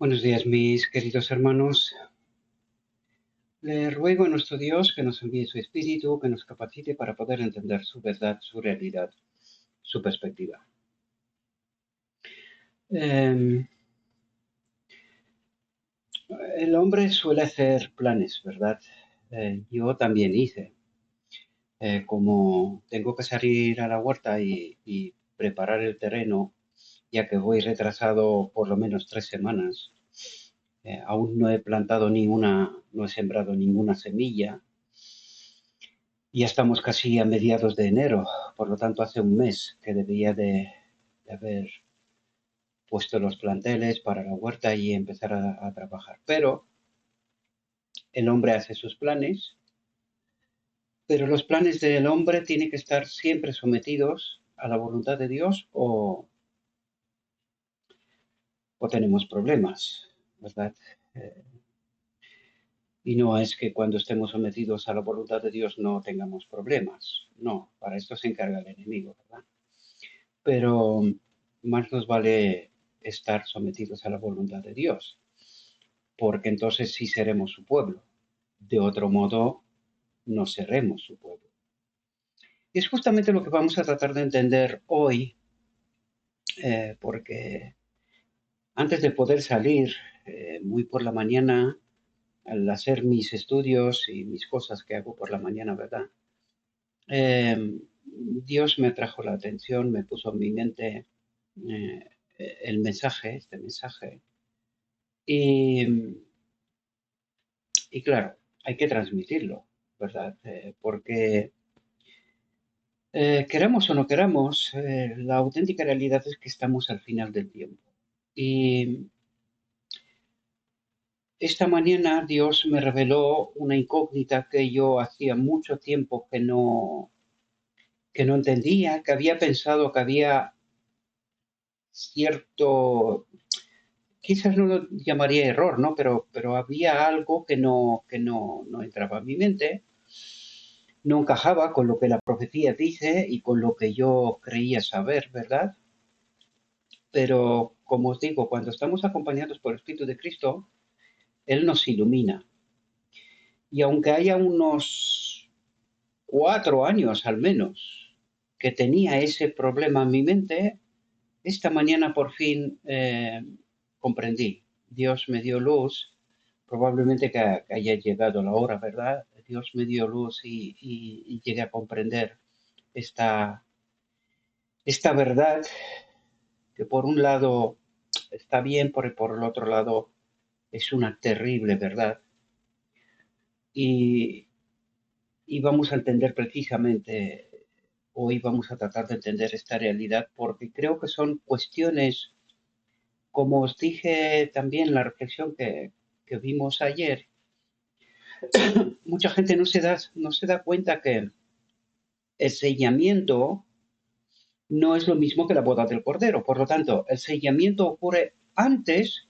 Buenos días, mis queridos hermanos. Le ruego a nuestro Dios que nos envíe su Espíritu, que nos capacite para poder entender su verdad, su realidad, su perspectiva. Eh, el hombre suele hacer planes, ¿verdad? Yo también hice. Como tengo que salir a la huerta y preparar el terreno, ya que voy retrasado por lo menos 3 semanas, aún no he plantado no he sembrado ninguna semilla. Ya estamos casi a mediados de enero, por lo tanto hace un mes que debía de haber puesto los planteles para la huerta y empezar a trabajar. Pero el hombre hace sus planes, pero los planes del hombre tienen que estar siempre sometidos a la voluntad de Dios o tenemos problemas, ¿verdad? Eh, y no es que cuando estemos sometidos a la voluntad de Dios no tengamos problemas. No, para esto se encarga el enemigo, ¿verdad? Pero más nos vale estar sometidos a la voluntad de Dios, porque entonces sí seremos su pueblo. De otro modo, no seremos su pueblo. Y es justamente lo que vamos a tratar de entender hoy, porque antes de poder salir muy por la mañana, al hacer mis estudios y mis cosas que hago por la mañana, ¿verdad? Dios me trajo la atención, me puso en mi mente eh, este mensaje, y Y claro, hay que transmitirlo, ¿verdad? Porque queramos o no queramos, la auténtica realidad es que estamos al final del tiempo. Y esta mañana Dios me reveló una incógnita que yo hacía mucho tiempo que no entendía, que había pensado que había cierto, quizás no lo llamaría error, ¿no? Pero había algo que no entraba en mi mente, no encajaba con lo que la profecía dice y con lo que yo creía saber, ¿verdad? Pero, como os digo, cuando estamos acompañados por el Espíritu de Cristo, Él nos ilumina. Y aunque haya unos 4 años al menos que tenía ese problema en mi mente, esta mañana por fin comprendí. Dios me dio luz, probablemente que haya llegado la hora, ¿verdad? Dios me dio luz y llegué a comprender esta, esta verdad que por un lado está bien, por el otro lado es una terrible verdad. Y, y vamos a entender precisamente, hoy vamos a tratar de entender esta realidad porque creo que son cuestiones, como os dije también en la reflexión que vimos ayer, mucha gente no se da cuenta que el sellamiento no es lo mismo que la boda del Cordero. Por lo tanto, el sellamiento ocurre antes.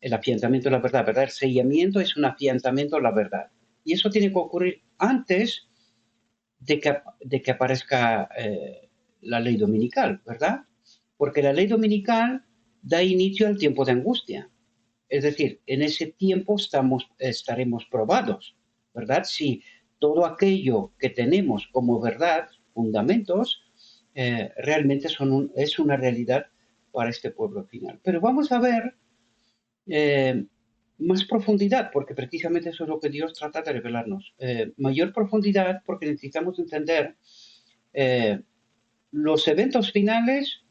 El afianzamiento de la verdad, ¿verdad? El sellamiento es un afianzamiento de la verdad. Y eso tiene que ocurrir antes de que aparezca la ley dominical, ¿verdad? Porque la ley dominical da inicio al tiempo de angustia. Es decir, en ese tiempo estaremos probados, ¿verdad? Si todo aquello que tenemos como verdad, fundamentos, realmente es una realidad para este pueblo final. Pero vamos a ver eh, más profundidad, porque precisamente eso es lo que Dios trata de revelarnos. Mayor profundidad porque necesitamos entender eh, los eventos finales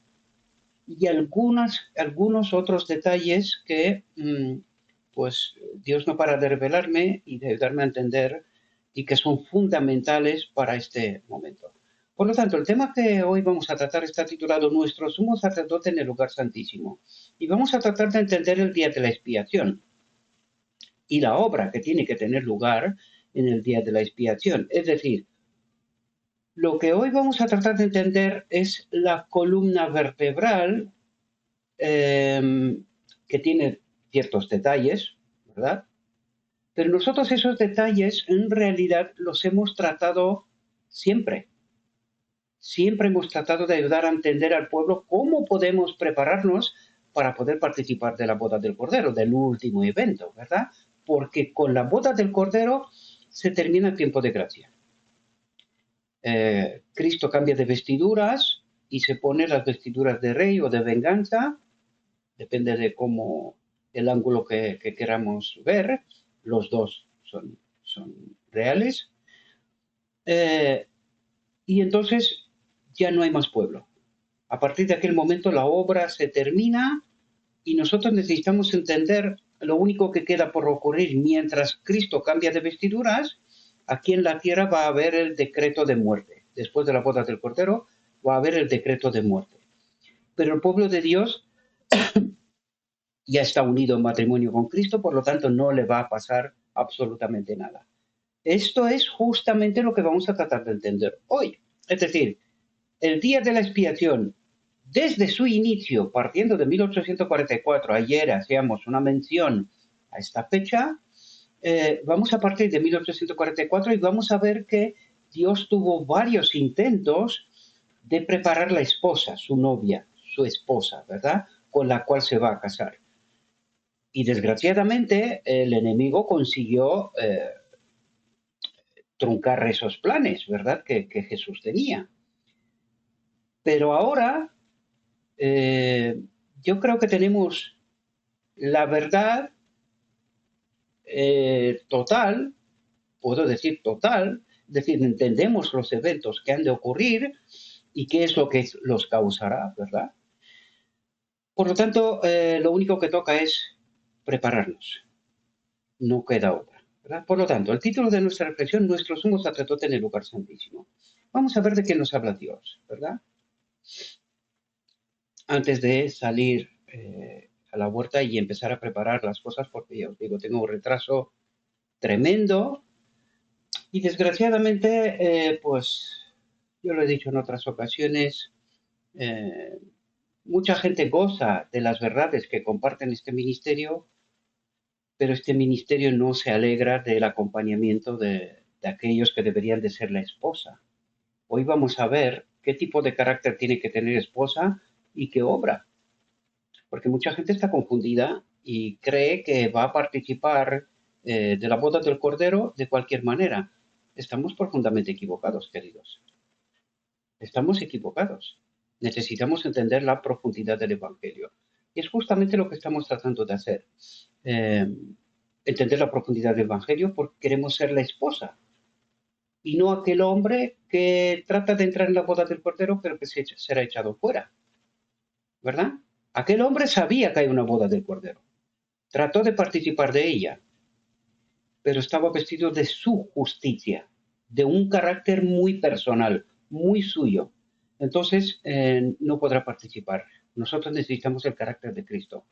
y algunos otros detalles que pues Dios no para de revelarme y de darme a entender y que son fundamentales para este momento. Por lo tanto, el tema que hoy vamos a tratar está titulado Nuestro sumo sacerdote en el lugar santísimo. Y vamos a tratar de entender el día de la expiación y la obra que tiene que tener lugar en el día de la expiación. Es decir, lo que hoy vamos a tratar de entender es la columna vertebral que tiene ciertos detalles, ¿verdad? Pero nosotros esos detalles en realidad los hemos tratado siempre. Siempre hemos tratado de ayudar a entender al pueblo cómo podemos prepararnos para poder participar de la boda del Cordero, del último evento, ¿verdad? Porque con la boda del Cordero se termina el tiempo de gracia. Cristo cambia de vestiduras y se pone las vestiduras de rey o de venganza, depende de cómo el ángulo que queramos ver, los dos son reales. Y entonces ya no hay más pueblo. A partir de aquel momento la obra se termina y nosotros necesitamos entender lo único que queda por ocurrir mientras Cristo cambia de vestiduras. Aquí en la tierra va a haber el decreto de muerte. Después de la boda del Cordero va a haber el decreto de muerte. Pero el pueblo de Dios ya está unido en matrimonio con Cristo, por lo tanto no le va a pasar absolutamente nada. Esto es justamente lo que vamos a tratar de entender hoy. Es decir, el día de la expiación, desde su inicio, partiendo de 1844, ayer hacíamos una mención a esta fecha, vamos a partir de 1844 y vamos a ver que Dios tuvo varios intentos de preparar la esposa, su novia, su esposa, ¿verdad? Con la cual se va a casar. Y desgraciadamente el enemigo consiguió truncar esos planes, ¿verdad? Que Jesús tenía. Pero ahora yo creo que tenemos la verdad total, puedo decir total, es decir, entendemos los eventos que han de ocurrir y qué es lo que los causará, ¿verdad? Por lo tanto, lo único que toca es prepararnos, no queda otra, ¿verdad? Por lo tanto, el título de nuestra reflexión, nuestro sumo sacerdote en el lugar santísimo. Vamos a ver de qué nos habla Dios, ¿verdad? Antes de salir a la huerta y empezar a preparar las cosas, porque ya os digo, tengo un retraso tremendo y desgraciadamente, pues yo lo he dicho en otras ocasiones, mucha gente goza de las verdades que comparten este ministerio, pero este ministerio no se alegra del acompañamiento de aquellos que deberían de ser la esposa. Hoy vamos a ver qué tipo de carácter tiene que tener esposa y qué obra. Porque mucha gente está confundida y cree que va a participar de la boda del Cordero de cualquier manera. Estamos profundamente equivocados, queridos. Estamos equivocados. Necesitamos entender la profundidad del Evangelio. Y es justamente lo que estamos tratando de hacer. Entender la profundidad del Evangelio porque queremos ser la esposa. Y no aquel hombre que trata de entrar en la boda del Cordero pero que será echado fuera. ¿Verdad? Aquel hombre sabía que hay una boda del Cordero. Trató de participar de ella, pero estaba vestido de su justicia, de un carácter muy personal, muy suyo. Entonces, no podrá participar. Nosotros necesitamos el carácter de Cristo.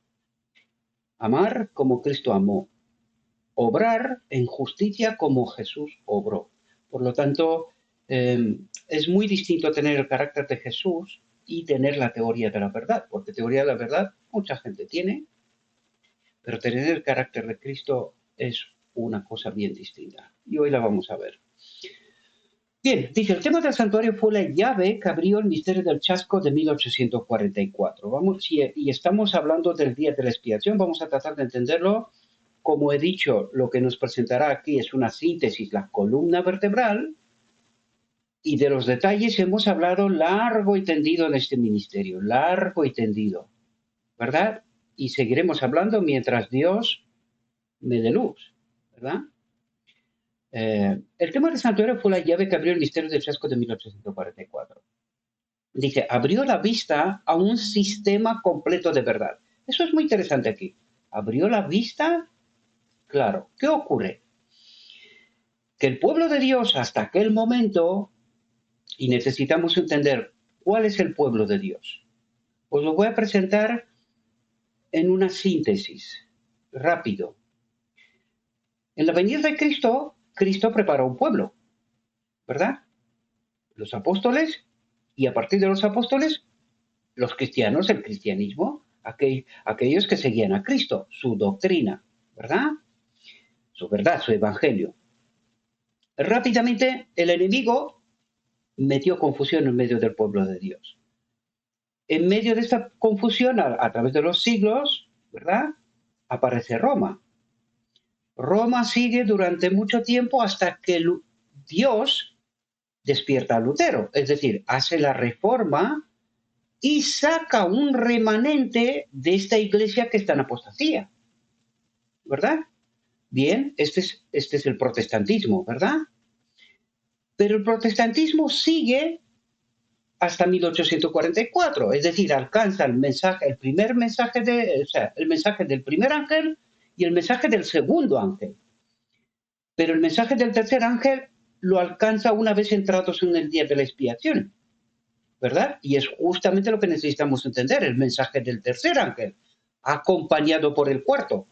Amar como Cristo amó. Obrar en justicia como Jesús obró. Por lo tanto, es muy distinto tener el carácter de Jesús y tener la teoría de la verdad, porque teoría de la verdad mucha gente tiene, pero tener el carácter de Cristo es una cosa bien distinta. Y hoy la vamos a ver. Bien, dice, el tema del santuario fue la llave que abrió el misterio del chasco de 1844. Vamos, y estamos hablando del día de la expiación, vamos a tratar de entenderlo. Como he dicho, lo que nos presentará aquí es una síntesis, la columna vertebral, y de los detalles hemos hablado largo y tendido en este ministerio, largo y tendido, ¿verdad? Y seguiremos hablando mientras Dios me dé luz, ¿verdad? El tema del santuario fue la llave que abrió el misterio del chasco de 1844. Dice, abrió la vista a un sistema completo de verdad. Eso es muy interesante aquí. Abrió la vista, claro. ¿Qué ocurre? Que el pueblo de Dios hasta aquel momento, y necesitamos entender cuál es el pueblo de Dios, os lo voy a presentar en una síntesis, rápido. En la venida de Cristo, Cristo preparó un pueblo, ¿verdad? Los apóstoles, y a partir de los apóstoles, los cristianos, el cristianismo, aquellos que seguían a Cristo, su doctrina, ¿verdad? Su verdad, su evangelio. Rápidamente el enemigo metió confusión en medio del pueblo de Dios. en medio de esta confusión, a través de los siglos, ¿verdad? Aparece Roma. Roma sigue durante mucho tiempo hasta que Dios despierta a Lutero, es decir, hace la reforma y saca un remanente de esta iglesia que está en apostasía, ¿verdad? Bien, este es el protestantismo, ¿verdad? Pero el protestantismo sigue hasta 1844, es decir, alcanza el mensaje, el mensaje del primer ángel y el mensaje del segundo ángel. Pero el mensaje del tercer ángel lo alcanza una vez entrados en el día de la expiación, ¿verdad? Y es justamente lo que necesitamos entender, el mensaje del tercer ángel, acompañado por el cuarto,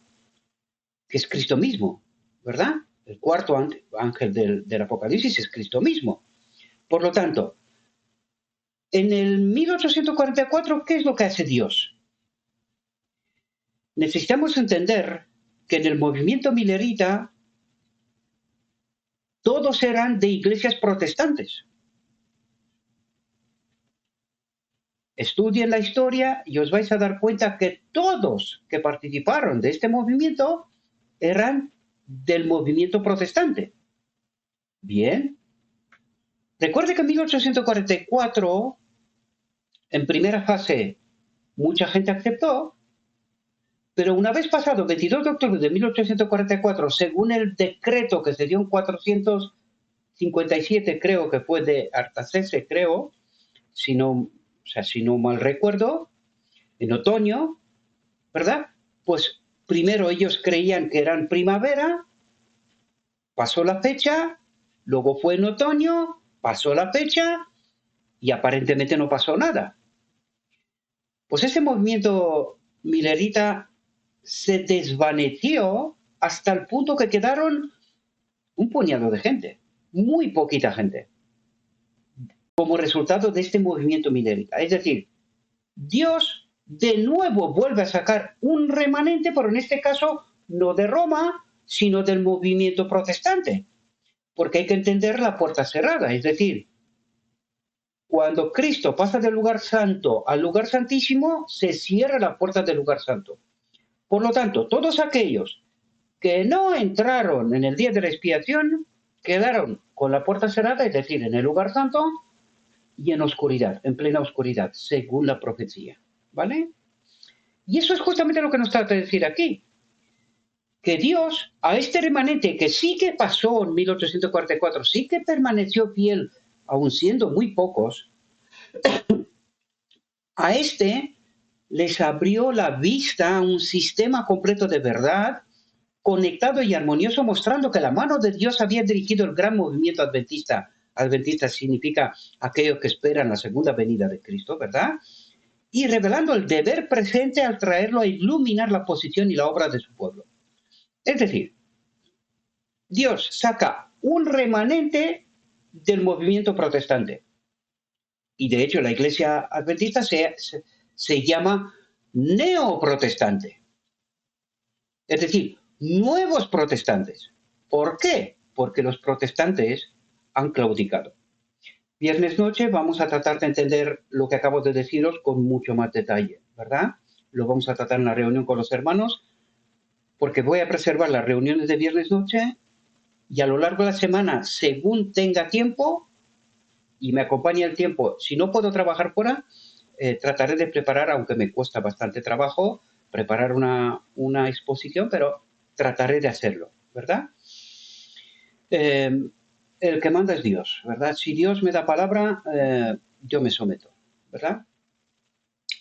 que es Cristo mismo, ¿verdad? El cuarto ángel del Apocalipsis es Cristo mismo. Por lo tanto, en el 1844, ¿qué es lo que hace Dios? Necesitamos entender que en el movimiento milerita todos eran de iglesias protestantes. Estudien la historia y os vais a dar cuenta que todos que participaron de este movimiento eran del movimiento protestante. Bien. Recuerde que en 1844, en primera fase, mucha gente aceptó, pero una vez pasado, 22 de octubre de 1844, según el decreto que se dio en 457, creo que fue de Artasese, creo, si no mal recuerdo, en otoño, ¿verdad? Pues primero ellos creían que eran primavera, pasó la fecha, luego fue en otoño, pasó la fecha y aparentemente no pasó nada. Pues ese movimiento milerita se desvaneció hasta el punto que quedaron un puñado de gente, muy poquita gente, como resultado de este movimiento milerita. Es decir, Dios de nuevo vuelve a sacar un remanente, pero en este caso no de Roma, sino del movimiento protestante, porque hay que entender la puerta cerrada, es decir, cuando Cristo pasa del lugar santo al lugar santísimo, se cierra la puerta del lugar santo. Por lo tanto, todos aquellos que no entraron en el día de la expiación quedaron con la puerta cerrada, es decir, en el lugar santo y en oscuridad, en plena oscuridad, según la profecía. ¿Vale? Y eso es justamente lo que nos trata de decir aquí. Que Dios, a este remanente que sí que pasó en 1844, sí que permaneció fiel, aun siendo muy pocos, a este les abrió la vista a un sistema completo de verdad, conectado y armonioso, mostrando que la mano de Dios había dirigido el gran movimiento adventista. Adventista significa aquellos que esperan la segunda venida de Cristo, ¿verdad? Y revelando el deber presente al traerlo a iluminar la posición y la obra de su pueblo. Es decir, Dios saca un remanente del movimiento protestante. Y de hecho la iglesia adventista se llama neoprotestante. Es decir, nuevos protestantes. ¿Por qué? Porque los protestantes han claudicado. Viernes noche vamos a tratar de entender lo que acabo de deciros con mucho más detalle, ¿verdad? Lo vamos a tratar en la reunión con los hermanos, porque voy a preservar las reuniones de viernes noche y a lo largo de la semana, según tenga tiempo y me acompañe el tiempo, si no puedo trabajar fuera, trataré de preparar, aunque me cuesta bastante trabajo, preparar una exposición, pero trataré de hacerlo, ¿verdad? El que manda es Dios, ¿verdad? Si Dios me da palabra, yo me someto, ¿verdad?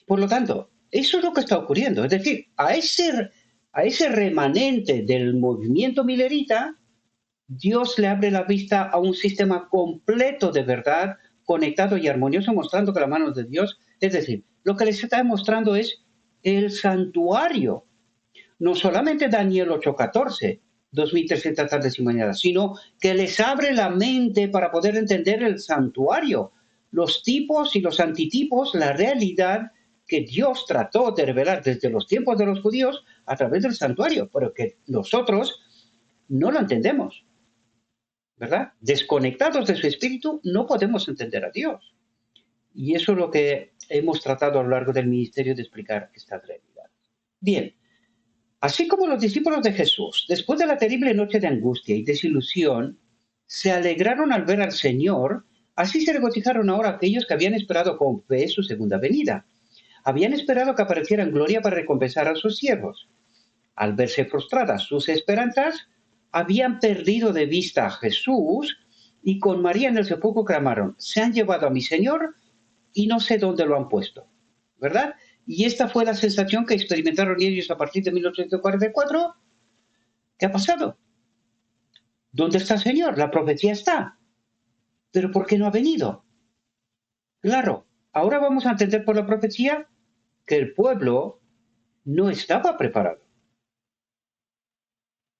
Por lo tanto, eso es lo que está ocurriendo. Es decir, a ese remanente del movimiento milerita, Dios le abre la vista a un sistema completo de verdad, conectado y armonioso, mostrando que la mano de Dios, es decir, lo que les está demostrando es el santuario. No solamente Daniel 8:14, 2300 tardes y mañanas, sino que les abre la mente para poder entender el santuario, los tipos y los antitipos, la realidad que Dios trató de revelar desde los tiempos de los judíos a través del santuario, pero que nosotros no lo entendemos, ¿verdad? Desconectados de su espíritu no podemos entender a Dios. Y eso es lo que hemos tratado a lo largo del ministerio de explicar esta realidad. Bien, así como los discípulos de Jesús, después de la terrible noche de angustia y desilusión, se alegraron al ver al Señor, así se regocijaron ahora aquellos que habían esperado con fe su segunda venida. Habían esperado que apareciera en gloria para recompensar a sus siervos. Al verse frustradas sus esperanzas, habían perdido de vista a Jesús y con María en el sepulcro clamaron: se han llevado a mi Señor y no sé dónde lo han puesto, ¿verdad? Y esta fue la sensación que experimentaron ellos a partir de 1844. ¿Qué ha pasado? ¿Dónde está el Señor? La profecía está. ¿Pero por qué no ha venido? Claro, ahora vamos a entender por la profecía que el pueblo no estaba preparado.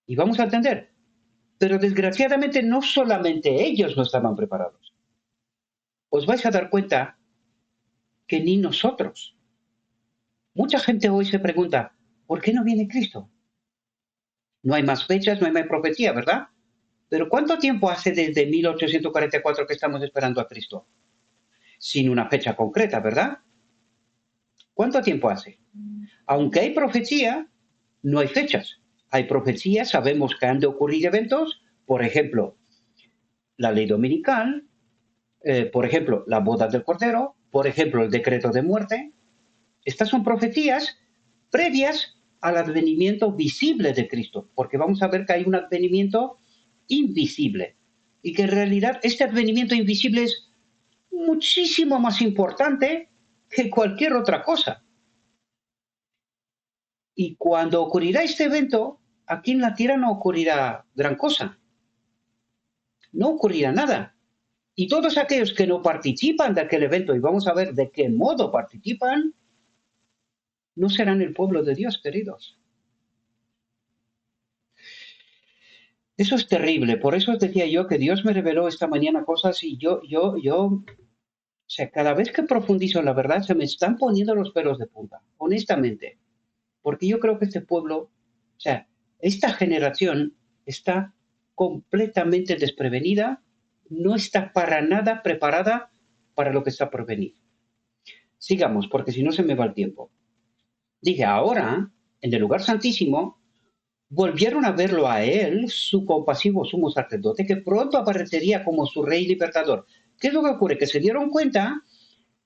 Y vamos a entender, pero desgraciadamente no solamente ellos no estaban preparados. Os vais a dar cuenta que ni nosotros. Mucha gente hoy se pregunta, ¿por qué no viene Cristo? No hay más fechas, no hay más profecía, ¿verdad? Pero ¿cuánto tiempo hace desde 1844 que estamos esperando a Cristo? Sin una fecha concreta, ¿verdad? ¿Cuánto tiempo hace? Aunque hay profecía, no hay fechas. Hay profecías, sabemos que han de ocurrir eventos, por ejemplo, la ley dominical, por ejemplo, la boda del Cordero, por ejemplo, el decreto de muerte. Estas son profecías previas al advenimiento visible de Cristo, porque vamos a ver que hay un advenimiento invisible y que en realidad este advenimiento invisible es muchísimo más importante que cualquier otra cosa. Y cuando ocurrirá este evento, aquí en la tierra no ocurrirá gran cosa, no ocurrirá nada. Y todos aquellos que no participan de aquel evento, y vamos a ver de qué modo participan, no serán el pueblo de Dios, queridos. Eso es terrible, por eso os decía yo que Dios me reveló esta mañana cosas y o sea, cada vez que profundizo en la verdad se me están poniendo los pelos de punta, honestamente, porque yo creo que este pueblo, o sea, esta generación está completamente desprevenida, no está para nada preparada para lo que está por venir. Sigamos, porque si no se me va el tiempo. Dije, ahora, en el lugar santísimo, volvieron a verlo a él, su compasivo sumo sacerdote, que pronto aparecería como su rey libertador. ¿Qué es lo que ocurre? Que se dieron cuenta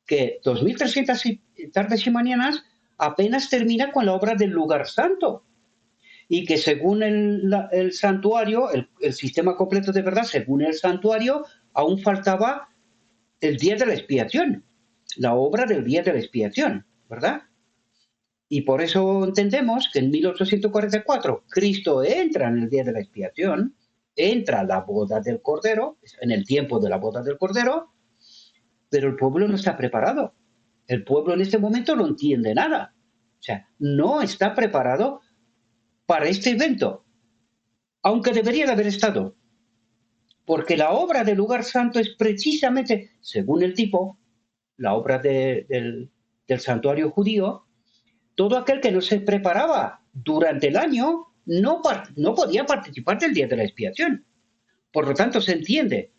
que 2300 tardes y mañanas apenas termina con la obra del lugar santo. Y que según el santuario, el sistema completo de verdad, según el santuario, aún faltaba el día de la expiación, la obra del día de la expiación, ¿verdad? Y por eso entendemos que en 1844 Cristo entra en el día de la expiación, entra a la boda del Cordero, en el tiempo de la boda del Cordero, pero el pueblo no está preparado. El pueblo en este momento no entiende nada. O sea, no está preparado para este evento, aunque debería de haber estado. Porque la obra del lugar santo es precisamente, según el tipo, la obra del santuario judío. Todo aquel que no se preparaba durante el año no podía participar del día de la expiación. Por lo tanto, se entiende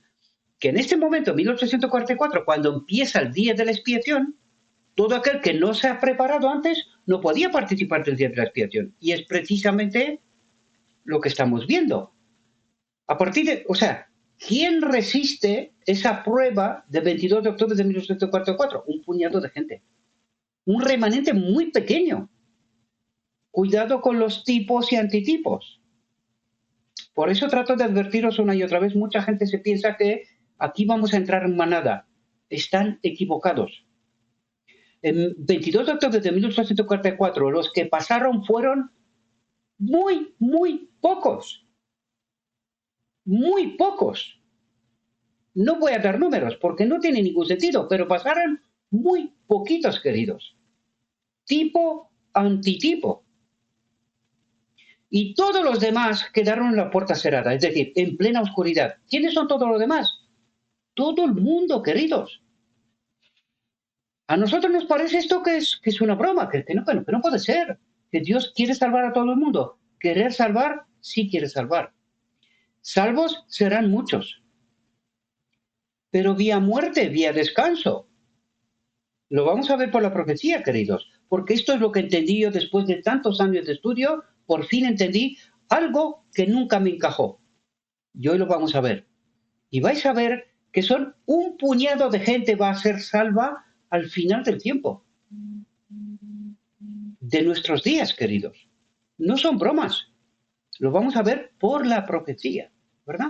que en este momento, 1844, cuando empieza el día de la expiación, todo aquel que no se ha preparado antes no podía participar del día de la expiación. Y es precisamente lo que estamos viendo. A partir de, o sea, ¿quién resiste esa prueba del 22 de octubre de 1844? Un puñado de gente. Un remanente muy pequeño. Cuidado con los tipos y antitipos. Por eso trato de advertiros una y otra vez. Mucha gente se piensa que aquí vamos a entrar en manada. Están equivocados. En 22 de octubre de 1844, los que pasaron fueron muy pocos. Muy pocos. No voy a dar números porque no tiene ningún sentido, pero pasaron muy poquitos, queridos. Tipo, antitipo. Y todos los demás quedaron en la puerta cerrada, es decir, en plena oscuridad. ¿Quiénes son todos los demás? Todo el mundo, queridos. A nosotros nos parece esto que es una broma, que no puede ser. Que Dios quiere salvar a todo el mundo. Querer salvar, sí quiere salvar. Salvos serán muchos. Pero vía muerte, vía descanso. Lo vamos a ver por la profecía, queridos, porque esto es lo que entendí yo después de tantos años de estudio. Por fin entendí algo que nunca me encajó. Y hoy lo vamos a ver. Y vais a ver que son un puñado de gente va a ser salva al final del tiempo. De nuestros días, queridos. No son bromas. Lo vamos a ver por la profecía, ¿verdad?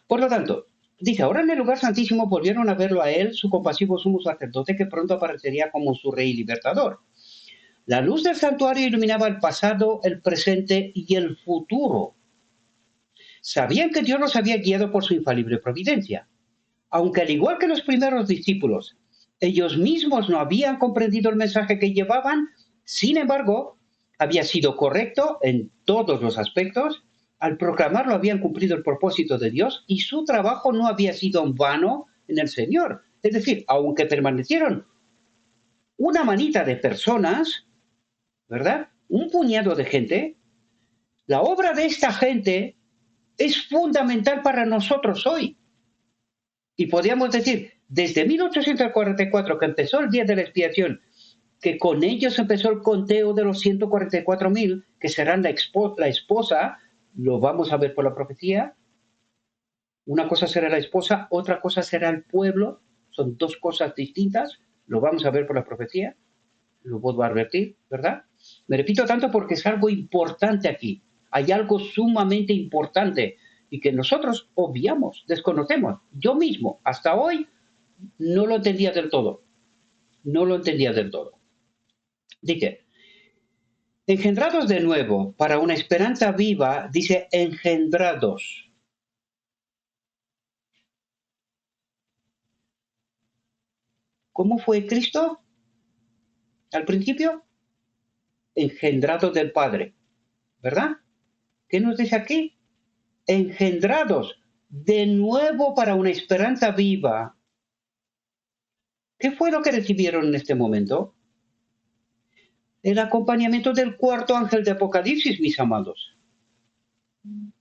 Por lo tanto, dice, ahora en el lugar santísimo volvieron a verlo a él, su compasivo sumo sacerdote, que pronto aparecería como su rey libertador. La luz del santuario iluminaba el pasado, el presente y el futuro. Sabían que Dios los había guiado por su infalible providencia. Aunque al igual que los primeros discípulos, ellos mismos no habían comprendido el mensaje que llevaban, sin embargo, había sido correcto en todos los aspectos. Al proclamarlo habían cumplido el propósito de Dios y su trabajo no había sido en vano en el Señor. Es decir, aunque permanecieron una manita de personas, ¿verdad? Un puñado de gente, la obra de esta gente es fundamental para nosotros hoy. Y podríamos decir, desde 1844, que empezó el Día de la Expiación, que con ellos empezó el conteo de los 144,000, que serán la esposa, lo vamos a ver por la profecía. Una cosa será la esposa, otra cosa será el pueblo. Son dos cosas distintas, lo vamos a ver por la profecía. Lo vuelvo a advertir, ¿verdad? Me repito tanto porque es algo importante aquí. Hay algo sumamente importante y que nosotros obviamos, desconocemos. Yo mismo, hasta hoy, no lo entendía del todo. No lo entendía del todo. Dice, engendrados de nuevo para una esperanza viva, dice engendrados. ¿Cómo fue Cristo al principio? Engendrado del Padre, ¿verdad? ¿Qué nos dice aquí? Engendrados de nuevo para una esperanza viva. ¿Qué fue lo que recibieron en este momento? El acompañamiento del cuarto ángel de Apocalipsis, mis amados.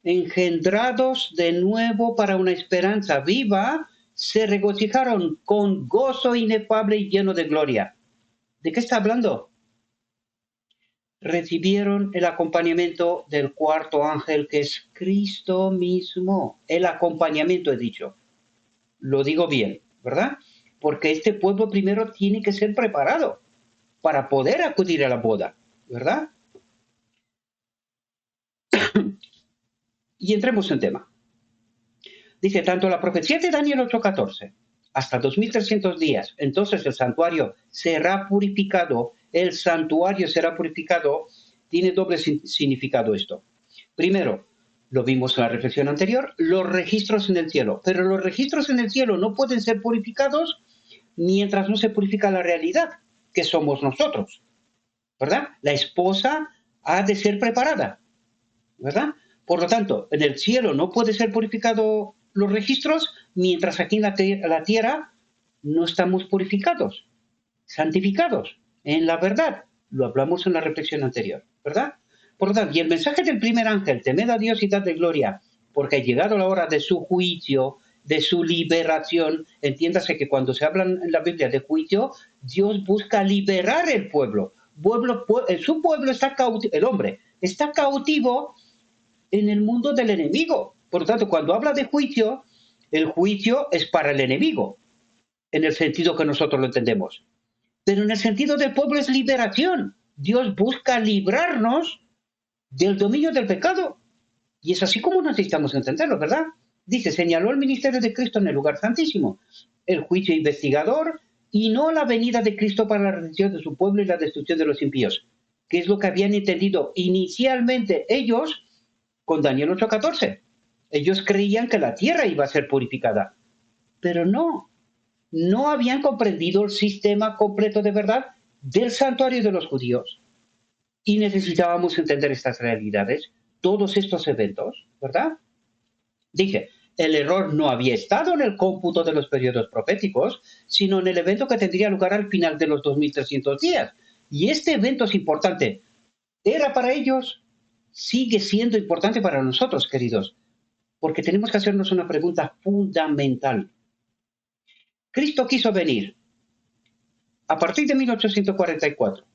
Engendrados de nuevo para una esperanza viva, se regocijaron con gozo inefable y lleno de gloria. ¿De qué está hablando? Recibieron el acompañamiento del cuarto ángel, que es Cristo mismo. El acompañamiento, he dicho. Lo digo bien, ¿verdad? Porque este pueblo primero tiene que ser preparado para poder acudir a la boda, ¿verdad? Y entremos en tema. Dice, tanto la profecía de Daniel 8:14, hasta 2300 días, entonces el santuario será purificado, el santuario será purificado, tiene doble significado esto. Primero, lo vimos en la reflexión anterior, los registros en el cielo, pero los registros en el cielo no pueden ser purificados mientras no se purifica la realidad, que somos nosotros, ¿verdad? La esposa ha de ser preparada, ¿verdad? Por lo tanto, en el cielo no puede ser purificado los registros, mientras aquí en la tierra no estamos purificados, santificados en la verdad. Lo hablamos en la reflexión anterior, ¿verdad? Por lo tanto, y el mensaje del primer ángel, temed a Dios y dadle gloria, porque ha llegado la hora de su juicio, de su liberación. Entiéndase que cuando se habla en la Biblia de juicio, Dios busca liberar el pueblo. Su pueblo está cautivo, el hombre está cautivo en el mundo del enemigo. Por lo tanto, cuando habla de juicio, el juicio es para el enemigo, en el sentido que nosotros lo entendemos. Pero en el sentido del pueblo es liberación. Dios busca librarnos del dominio del pecado. Y es así como necesitamos entenderlo, ¿verdad? Dice, señaló el ministerio de Cristo en el lugar santísimo, el juicio investigador y no la venida de Cristo para la redención de su pueblo y la destrucción de los impíos, que es lo que habían entendido inicialmente ellos con Daniel 8:14. Ellos creían que la tierra iba a ser purificada, pero no habían comprendido el sistema completo de verdad del santuario de los judíos. Y necesitábamos entender estas realidades, todos estos eventos, ¿verdad? Dije, el error no había estado en el cómputo de los periodos proféticos, sino en el evento que tendría lugar al final de los 2300 días. Y este evento es importante. Era para ellos, sigue siendo importante para nosotros, queridos, porque tenemos que hacernos una pregunta fundamental. Cristo quiso venir a partir de 1844,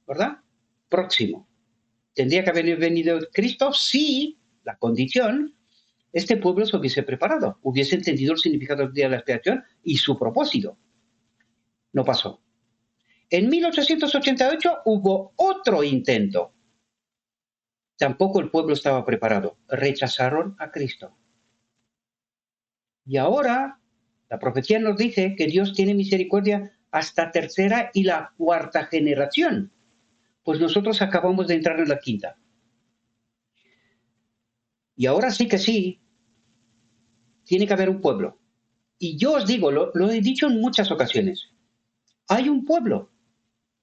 ¿verdad? Próximo. ¿Tendría que haber venido Cristo? Sí, la condición, este pueblo se hubiese preparado, hubiese entendido el significado del día de la expiación y su propósito. No pasó. En 1888 hubo otro intento. Tampoco el pueblo estaba preparado. Rechazaron a Cristo. Y ahora la profecía nos dice que Dios tiene misericordia hasta tercera y la cuarta generación. Pues nosotros acabamos de entrar en la quinta. Y ahora sí que sí, tiene que haber un pueblo. Y yo os digo, lo he dicho en muchas ocasiones, hay un pueblo,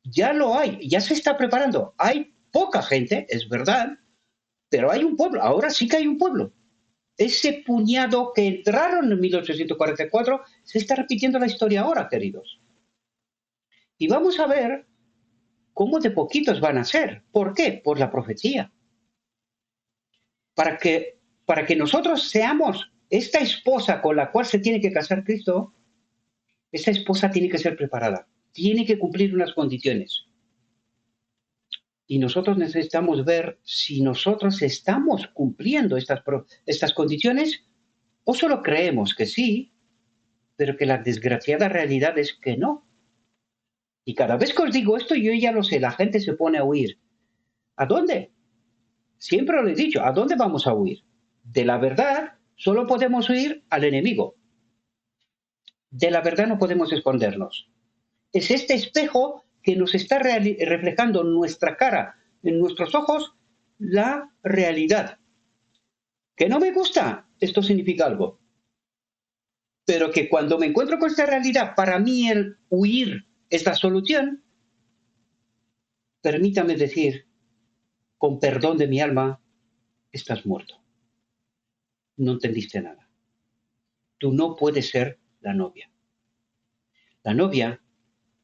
ya lo hay, ya se está preparando. Hay poca gente, es verdad, pero hay un pueblo, ahora sí que hay un pueblo. Ese puñado que entraron en 1844, se está repitiendo la historia ahora, queridos. Y vamos a ver cómo de poquitos van a ser. ¿Por qué? Por la profecía. Para que nosotros seamos esta esposa con la cual se tiene que casar Cristo, esta esposa tiene que ser preparada, tiene que cumplir unas condiciones. Y nosotros necesitamos ver si nosotros estamos cumpliendo estas condiciones o solo creemos que sí, pero que la desgraciada realidad es que no. Y cada vez que os digo esto, yo ya lo sé, la gente se pone a huir. ¿A dónde? Siempre lo he dicho, ¿a dónde vamos a huir? De la verdad solo podemos huir al enemigo. De la verdad no podemos escondernos. Es este espejo que nos está reflejando en nuestra cara, en nuestros ojos, la realidad. ¿Que no me gusta? Esto significa algo. Pero que cuando me encuentro con esta realidad, para mí el huir es la solución. Permítame decir, con perdón de mi alma, estás muerto. No entendiste nada. Tú no puedes ser la novia. La novia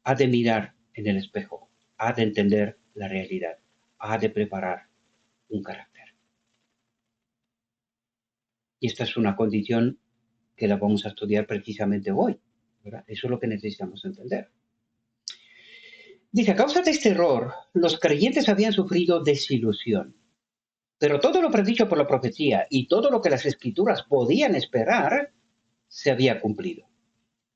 ha de mirar en el espejo, ha de entender la realidad, ha de preparar un carácter. Y esta es una condición que la vamos a estudiar precisamente hoy, ¿verdad? Eso es lo que necesitamos entender. Dice, a causa de este error, los creyentes habían sufrido desilusión. Pero todo lo predicho por la profecía y todo lo que las escrituras podían esperar, se había cumplido.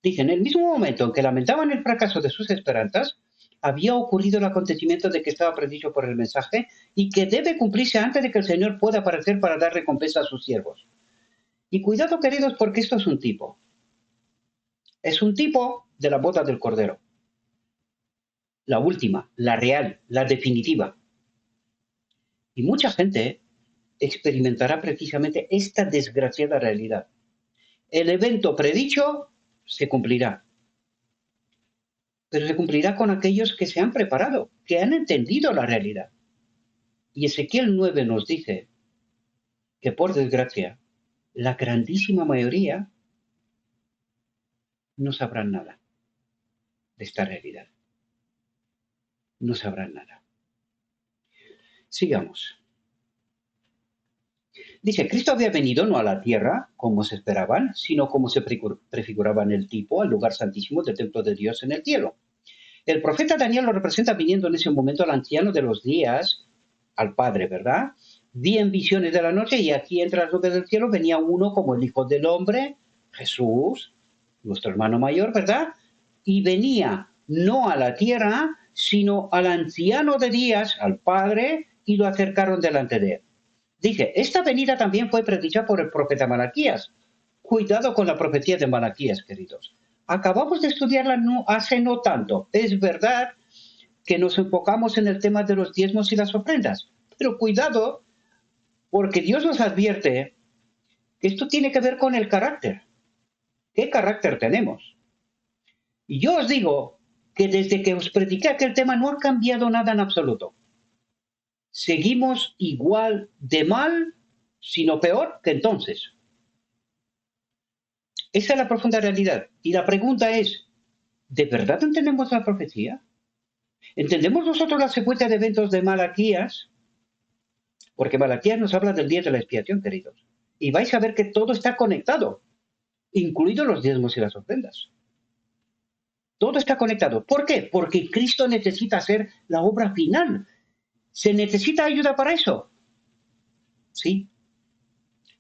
Dice, en el mismo momento en que lamentaban el fracaso de sus esperanzas, había ocurrido el acontecimiento de que estaba predicho por el mensaje y que debe cumplirse antes de que el Señor pueda aparecer para dar recompensa a sus siervos. Y cuidado, queridos, porque esto es un tipo. Es un tipo de la boda del Cordero. La última, la real, la definitiva. Y mucha gente experimentará precisamente esta desgraciada realidad. El evento predicho se cumplirá. Pero se cumplirá con aquellos que se han preparado, que han entendido la realidad. Y Ezequiel 9 nos dice que, por desgracia, la grandísima mayoría no sabrán nada de esta realidad. No sabrán nada. Sigamos. Dice, Cristo había venido no a la tierra, como se esperaban, sino como se prefiguraba en el tipo, al lugar santísimo del templo de Dios en el cielo. El profeta Daniel lo representa viniendo en ese momento al anciano de los días, al Padre, ¿verdad? Vi en visiones de la noche y aquí entre las nubes del cielo venía uno como el Hijo del Hombre, Jesús, nuestro hermano mayor, ¿verdad? Y venía no a la tierra, sino al anciano de días, al Padre, y lo acercaron delante de él. Dice, esta venida también fue predicha por el profeta Malaquías. Cuidado con la profecía de Malaquías, queridos. Acabamos de estudiarla hace no tanto. Es verdad que nos enfocamos en el tema de los diezmos y las ofrendas. Pero cuidado, porque Dios nos advierte que esto tiene que ver con el carácter. ¿Qué carácter tenemos? Y yo os digo que desde que os prediqué aquel tema no ha cambiado nada en absoluto. Seguimos igual de mal, sino peor que entonces. Esa es la profunda realidad. Y la pregunta es, ¿de verdad entendemos la profecía? ¿Entendemos nosotros la secuencia de eventos de Malaquías? Porque Malaquías nos habla del día de la expiación, queridos. Y vais a ver que todo está conectado, incluidos los diezmos y las ofrendas. Todo está conectado. ¿Por qué? Porque Cristo necesita hacer la obra final. ¿Se necesita ayuda para eso? Sí.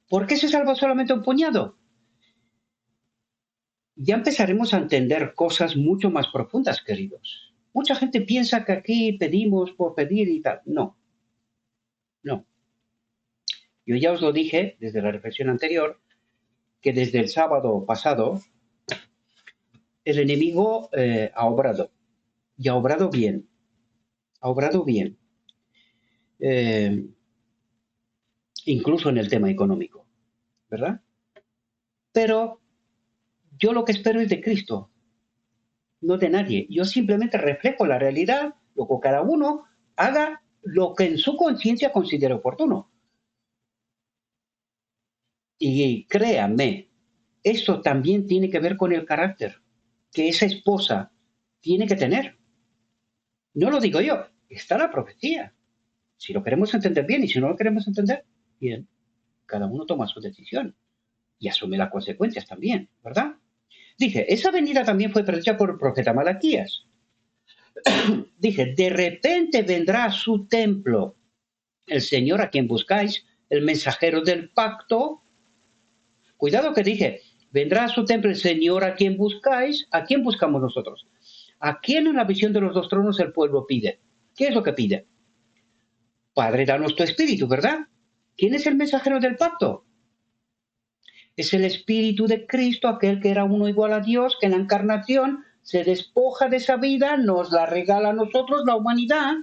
¿Por qué se salva solamente un puñado? Ya empezaremos a entender cosas mucho más profundas, queridos. Mucha gente piensa que aquí pedimos por pedir y tal. No, no. Yo ya os lo dije desde la reflexión anterior, que desde el sábado pasado el enemigo ha obrado, y ha obrado bien, ha obrado bien, eh, incluso en el tema económico, ¿verdad? Pero yo lo que espero es de Cristo, no de nadie. Yo simplemente reflejo la realidad, lo que cada uno haga lo que en su conciencia considere oportuno. Y créanme, esto también tiene que ver con el carácter que esa esposa tiene que tener. No lo digo yo, está la profecía. Si lo queremos entender bien y si no lo queremos entender, bien, cada uno toma su decisión y asume las consecuencias también, ¿verdad? Dije, esa venida también fue predicha por el profeta Malaquías. Dije, de repente vendrá a su templo el Señor a quien buscáis, el mensajero del pacto. Cuidado que dije, vendrá a su templo el Señor a quien buscáis. ¿A quién buscamos nosotros? ¿A quién en la visión de los dos tronos el pueblo pide? ¿Qué es lo que pide? Padre, danos tu espíritu, ¿verdad? ¿Quién es el mensajero del pacto? Es el espíritu de Cristo, aquel que era uno igual a Dios, que en la encarnación se despoja de esa vida, nos la regala a nosotros, la humanidad,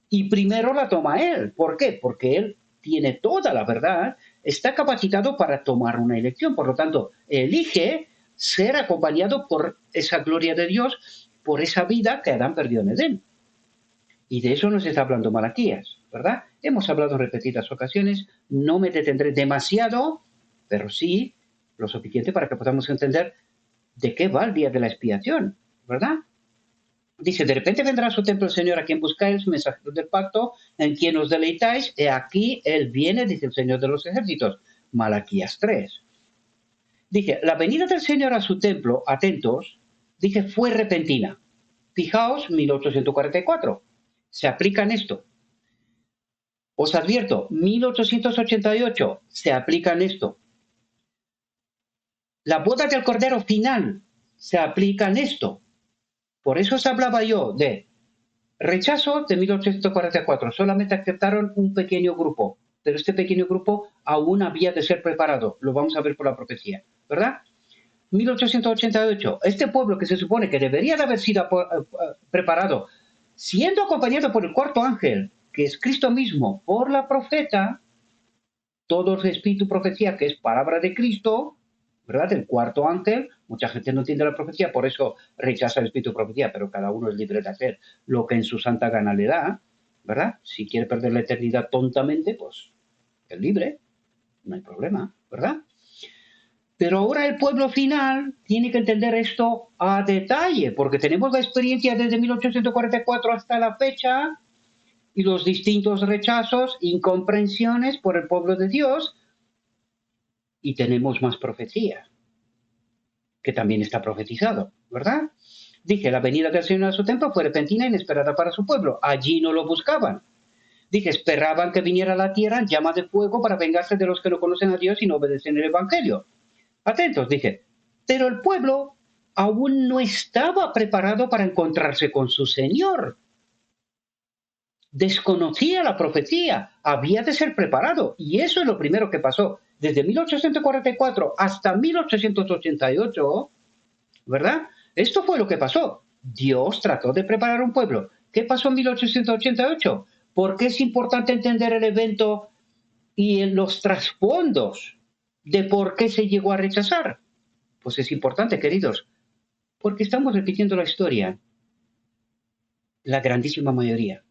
y primero la toma Él. ¿Por qué? Porque Él tiene toda la verdad, está capacitado para tomar una elección. Por lo tanto, elige ser acompañado por esa gloria de Dios, por esa vida que Adán perdió en Edén. Y de eso nos está hablando Malaquías, ¿verdad? Hemos hablado en repetidas ocasiones, no me detendré demasiado, pero sí lo suficiente para que podamos entender de qué va el día de la expiación, ¿verdad? Dice, de repente vendrá a su templo el Señor a quien buscáis, mensajeros del pacto, en quien os deleitáis, he aquí Él viene, dice el Señor de los ejércitos. Malaquías 3. Dice, la venida del Señor a su templo, atentos, dice, fue repentina. Fijaos, 1844. Se aplica en esto. Os advierto, 1888 se aplica en esto. La boda del Cordero final se aplica en esto. Por eso os hablaba yo de rechazo de 1844. Solamente aceptaron un pequeño grupo, pero este pequeño grupo aún había de ser preparado. Lo vamos a ver por la profecía, ¿verdad? 1888, este pueblo que se supone que debería de haber sido preparado, siendo acompañado por el cuarto ángel, que es Cristo mismo, por la profeta, todo el espíritu profecía, que es palabra de Cristo, ¿verdad? El cuarto ángel, mucha gente no entiende la profecía, por eso rechaza el espíritu profecía, pero cada uno es libre de hacer lo que en su santa gana le da, ¿verdad? Si quiere perder la eternidad tontamente, pues es libre, no hay problema, ¿verdad? Pero ahora el pueblo final tiene que entender esto a detalle, porque tenemos la experiencia desde 1844 hasta la fecha y los distintos rechazos, incomprensiones por el pueblo de Dios, y tenemos más profecía, que también está profetizado, ¿verdad? Dije, la venida del Señor a su templo fue repentina e inesperada para su pueblo. Allí no lo buscaban. Dije, esperaban que viniera a la tierra en llama de fuego para vengarse de los que no conocen a Dios y no obedecen el Evangelio. Atentos, dije, pero el pueblo aún no estaba preparado para encontrarse con su Señor. Desconocía la profecía, había de ser preparado, y eso es lo primero que pasó. Desde 1844 hasta 1888, ¿verdad? Esto fue lo que pasó. Dios trató de preparar un pueblo. ¿Qué pasó en 1888? ¿Por qué es importante entender el evento y los trasfondos de por qué se llegó a rechazar? Pues es importante, queridos, porque estamos repitiendo la historia, la grandísima mayoría,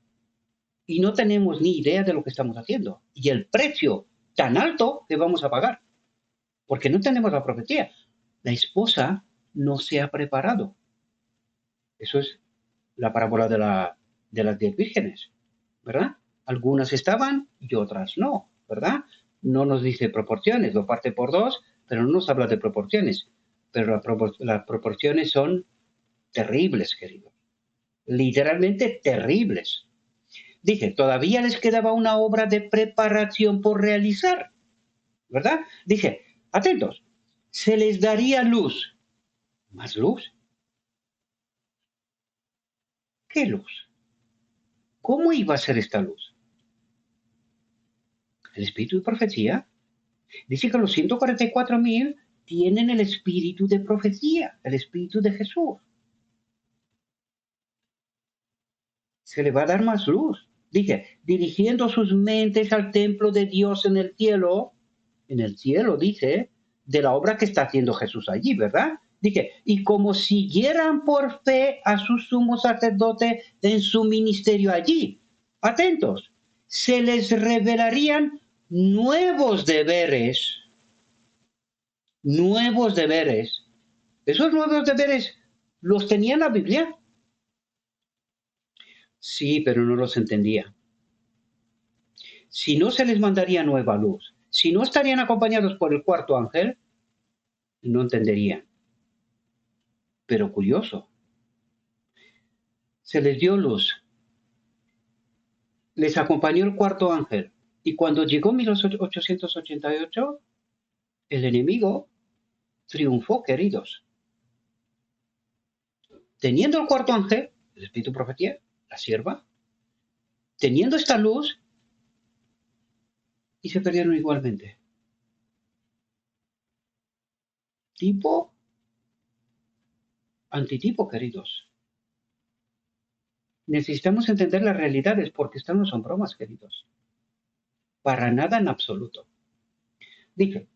y no tenemos ni idea de lo que estamos haciendo y el precio tan alto que vamos a pagar, porque no tenemos la profecía. La esposa no se ha preparado. Eso es la parábola de las 10 vírgenes, ¿verdad? Algunas estaban y otras no, ¿verdad? No nos dice proporciones, lo parte por dos, pero no nos habla de proporciones. Pero las proporciones son terribles, queridos. Literalmente terribles. Dice, todavía les quedaba una obra de preparación por realizar, ¿verdad? Dice, atentos, se les daría luz. ¿Más luz? ¿Qué luz? ¿Cómo iba a ser esta luz? El espíritu de profecía. Dice que los 144.000 tienen el espíritu de profecía, el espíritu de Jesús. Se le va a dar más luz. Dice, dirigiendo sus mentes al templo de Dios en el cielo, dice, de la obra que está haciendo Jesús allí, ¿verdad? Dice, y como siguieran por fe a su sumo sacerdote en su ministerio allí. Atentos, se les revelarían nuevos deberes. Nuevos deberes. Esos nuevos deberes los tenía en la Biblia. Sí, pero no los entendía. Si no se les mandaría nueva luz, si no estarían acompañados por el cuarto ángel, no entenderían. Pero curioso, se les dio luz, les acompañó el cuarto ángel, y cuando llegó 1888, el enemigo triunfó, queridos. Teniendo el cuarto ángel, el espíritu de profecía, la sierva, teniendo esta luz, y se perdieron igualmente. Tipo, antitipo, queridos. Necesitamos entender las realidades porque estas no son bromas, queridos. Para nada en absoluto. Dice,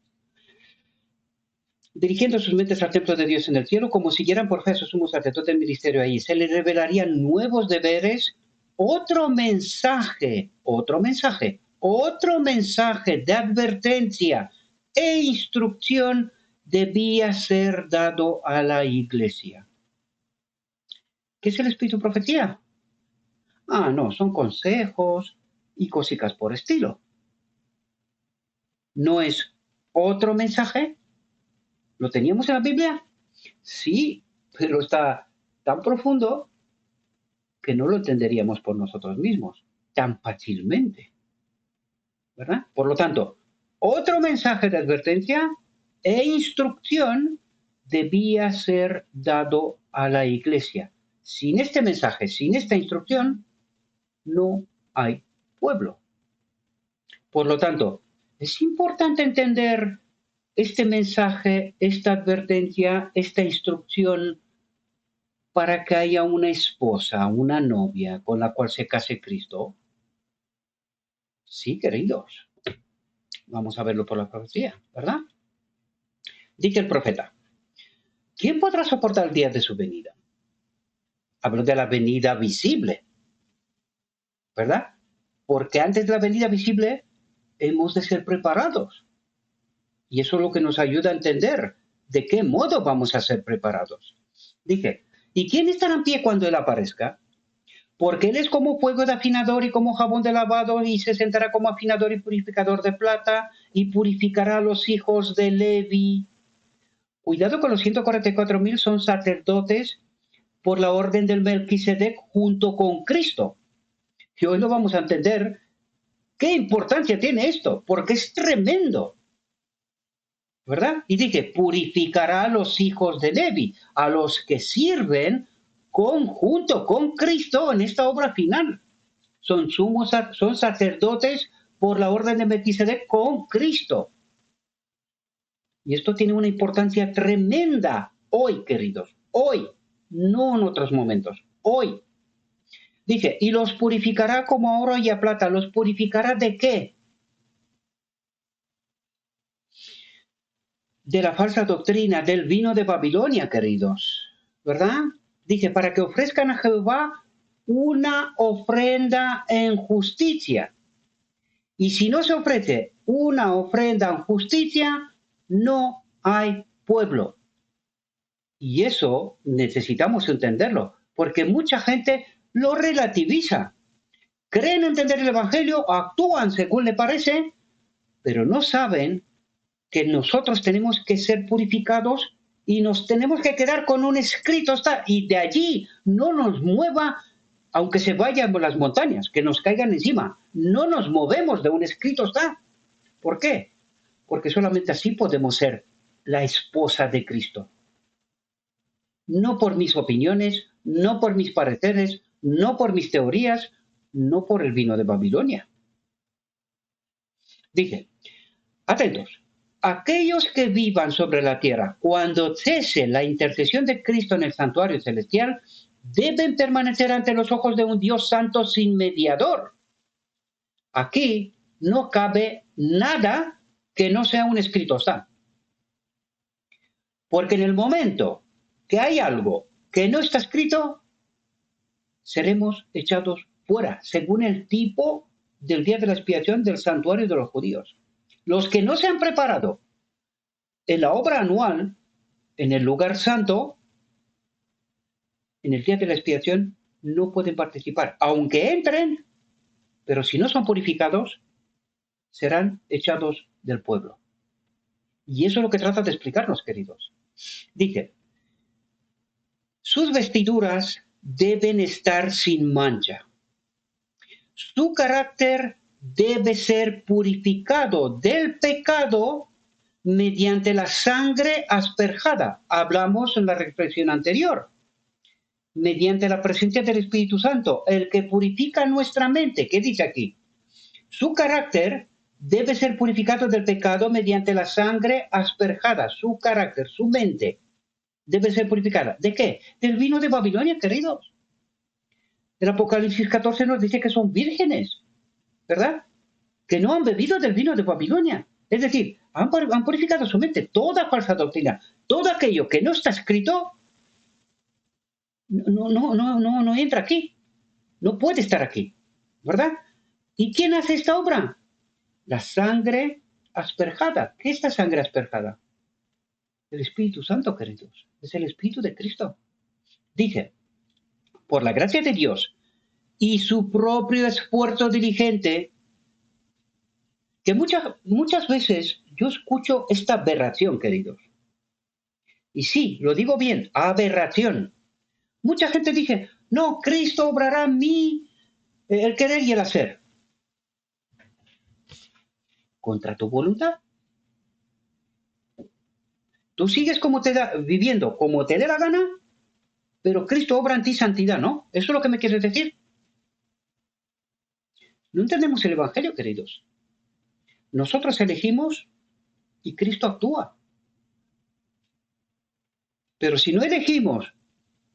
dirigiendo sus mentes al templo de Dios en el cielo, como siguieran por fe a su sumo sacerdote del ministerio ahí, se les revelarían nuevos deberes, otro mensaje de advertencia e instrucción debía ser dado a la iglesia. ¿Qué es el espíritu de profecía? Ah, no, son consejos y cositas por estilo. ¿No es otro mensaje? ¿Lo teníamos en la Biblia? Sí, pero está tan profundo que no lo entenderíamos por nosotros mismos tan fácilmente, ¿verdad? Por lo tanto, otro mensaje de advertencia e instrucción debía ser dado a la iglesia. Sin este mensaje, sin esta instrucción, no hay pueblo. Por lo tanto, es importante entender este mensaje, esta advertencia, esta instrucción para que haya una esposa, una novia con la cual se case Cristo. Sí, queridos. Vamos a verlo por la profecía, ¿verdad? Dice el profeta, ¿quién podrá soportar el día de su venida? Hablo de la venida visible, ¿verdad? Porque antes de la venida visible hemos de ser preparados. Y eso es lo que nos ayuda a entender de qué modo vamos a ser preparados. Dice, ¿y quién estará en pie cuando Él aparezca? Porque Él es como fuego de afinador y como jabón de lavado, y se sentará como afinador y purificador de plata, y purificará a los hijos de Levi. Cuidado con los 144.000, son sacerdotes por la orden del Melquisedec junto con Cristo. Y hoy lo vamos a entender qué importancia tiene esto, porque es tremendo, ¿verdad? Y dice, purificará a los hijos de Levi, a los que sirven junto con Cristo en esta obra final. Son sacerdotes por la orden de Melquisedec con Cristo. Y esto tiene una importancia tremenda hoy, queridos, hoy, no en otros momentos, hoy. Dice, y los purificará como a oro y a plata. ¿Los purificará de qué? De la falsa doctrina, del vino de Babilonia, queridos, ¿verdad? Dice, para que ofrezcan a Jehová una ofrenda en justicia. Y si no se ofrece una ofrenda en justicia, no hay pueblo. Y eso necesitamos entenderlo, porque mucha gente lo relativiza. Creen entender el Evangelio, actúan según le parece, pero no saben que nosotros tenemos que ser purificados y nos tenemos que quedar con un escrito está, y de allí no nos mueva, aunque se vayan por las montañas, que nos caigan encima. No nos movemos de un escrito está. ¿Por qué? Porque solamente así podemos ser la esposa de Cristo. No por mis opiniones, no por mis pareceres, no por mis teorías, no por el vino de Babilonia. Dice, atentos, aquellos que vivan sobre la tierra, cuando cese la intercesión de Cristo en el santuario celestial, deben permanecer ante los ojos de un Dios santo sin mediador. Aquí no cabe nada que no sea un escrito santo. Porque en el momento que hay algo que no está escrito, seremos echados fuera, según el tipo del día de la expiación del santuario de los judíos. Los que no se han preparado en la obra anual, en el lugar santo, en el día de la expiación, no pueden participar. Aunque entren, pero si no son purificados, serán echados del pueblo. Y eso es lo que trata de explicarnos, queridos. Dice, sus vestiduras deben estar sin mancha. Su carácter debe ser purificado del pecado mediante la sangre asperjada. Hablamos en la reflexión anterior. Mediante la presencia del Espíritu Santo, el que purifica nuestra mente. ¿Qué dice aquí? Su carácter debe ser purificado del pecado mediante la sangre asperjada. Su carácter, su mente, debe ser purificada. ¿De qué? Del vino de Babilonia, queridos. El Apocalipsis 14 nos dice que son vírgenes, ¿verdad? Que no han bebido del vino de Babilonia. Es decir, han purificado su mente. Toda falsa doctrina, todo aquello que no está escrito, no entra aquí. No puede estar aquí, ¿verdad? ¿Y quién hace esta obra? La sangre asperjada. ¿Qué es la sangre asperjada? El Espíritu Santo, queridos. Es el Espíritu de Cristo. Dice, por la gracia de Dios y su propio esfuerzo diligente, que muchas veces yo escucho esta aberración, queridos. Y sí, lo digo bien, aberración. Mucha gente dice, no, Cristo obrará en mí el querer y el hacer. ¿Contra tu voluntad? Tú sigues viviendo como te dé la gana, pero Cristo obra en ti santidad, ¿no? ¿Eso es lo que me quieres decir? No entendemos el Evangelio, queridos. Nosotros elegimos y Cristo actúa. Pero si no elegimos,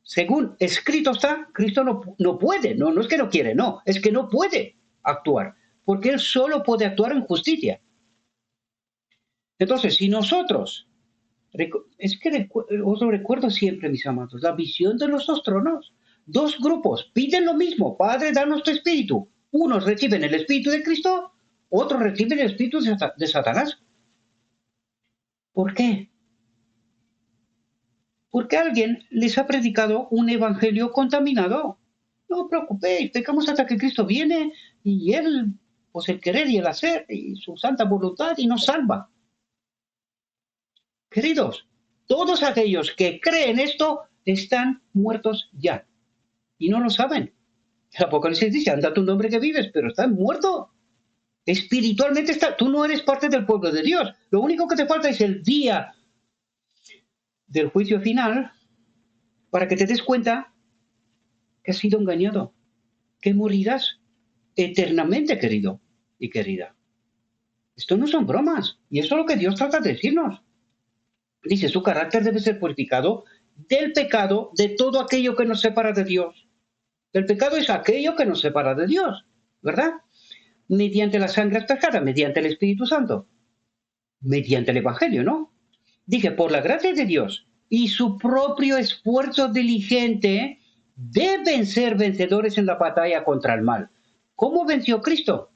según escrito está, Cristo no puede, no es que no quiere, no, es que no puede actuar, porque Él solo puede actuar en justicia. Entonces, si nosotros, es que os lo recuerdo siempre, mis amados, la visión de los dos tronos, dos grupos piden lo mismo, Padre, danos tu espíritu. Unos reciben el espíritu de Cristo, otros reciben el espíritu de Satanás. ¿Por qué? Porque alguien les ha predicado un evangelio contaminado. No os preocupéis, pecamos hasta que Cristo viene y Él, pues el querer y el hacer y su santa voluntad y nos salva. Queridos, todos aquellos que creen esto están muertos ya y no lo saben. El Apocalipsis dice, anda tu nombre que vives, pero estás muerto. Espiritualmente tú no eres parte del pueblo de Dios. Lo único que te falta es el día del juicio final para que te des cuenta que has sido engañado, que morirás eternamente, querido y querida. Esto no son bromas, y eso es lo que Dios trata de decirnos. Dice, su carácter debe ser purificado del pecado, de todo aquello que nos separa de Dios. El pecado es aquello que nos separa de Dios, ¿verdad? Mediante la sangre asperjada, mediante el Espíritu Santo, mediante el Evangelio, ¿no? Dice, por la gracia de Dios y su propio esfuerzo diligente, deben ser vencedores en la batalla contra el mal. ¿Cómo venció Cristo?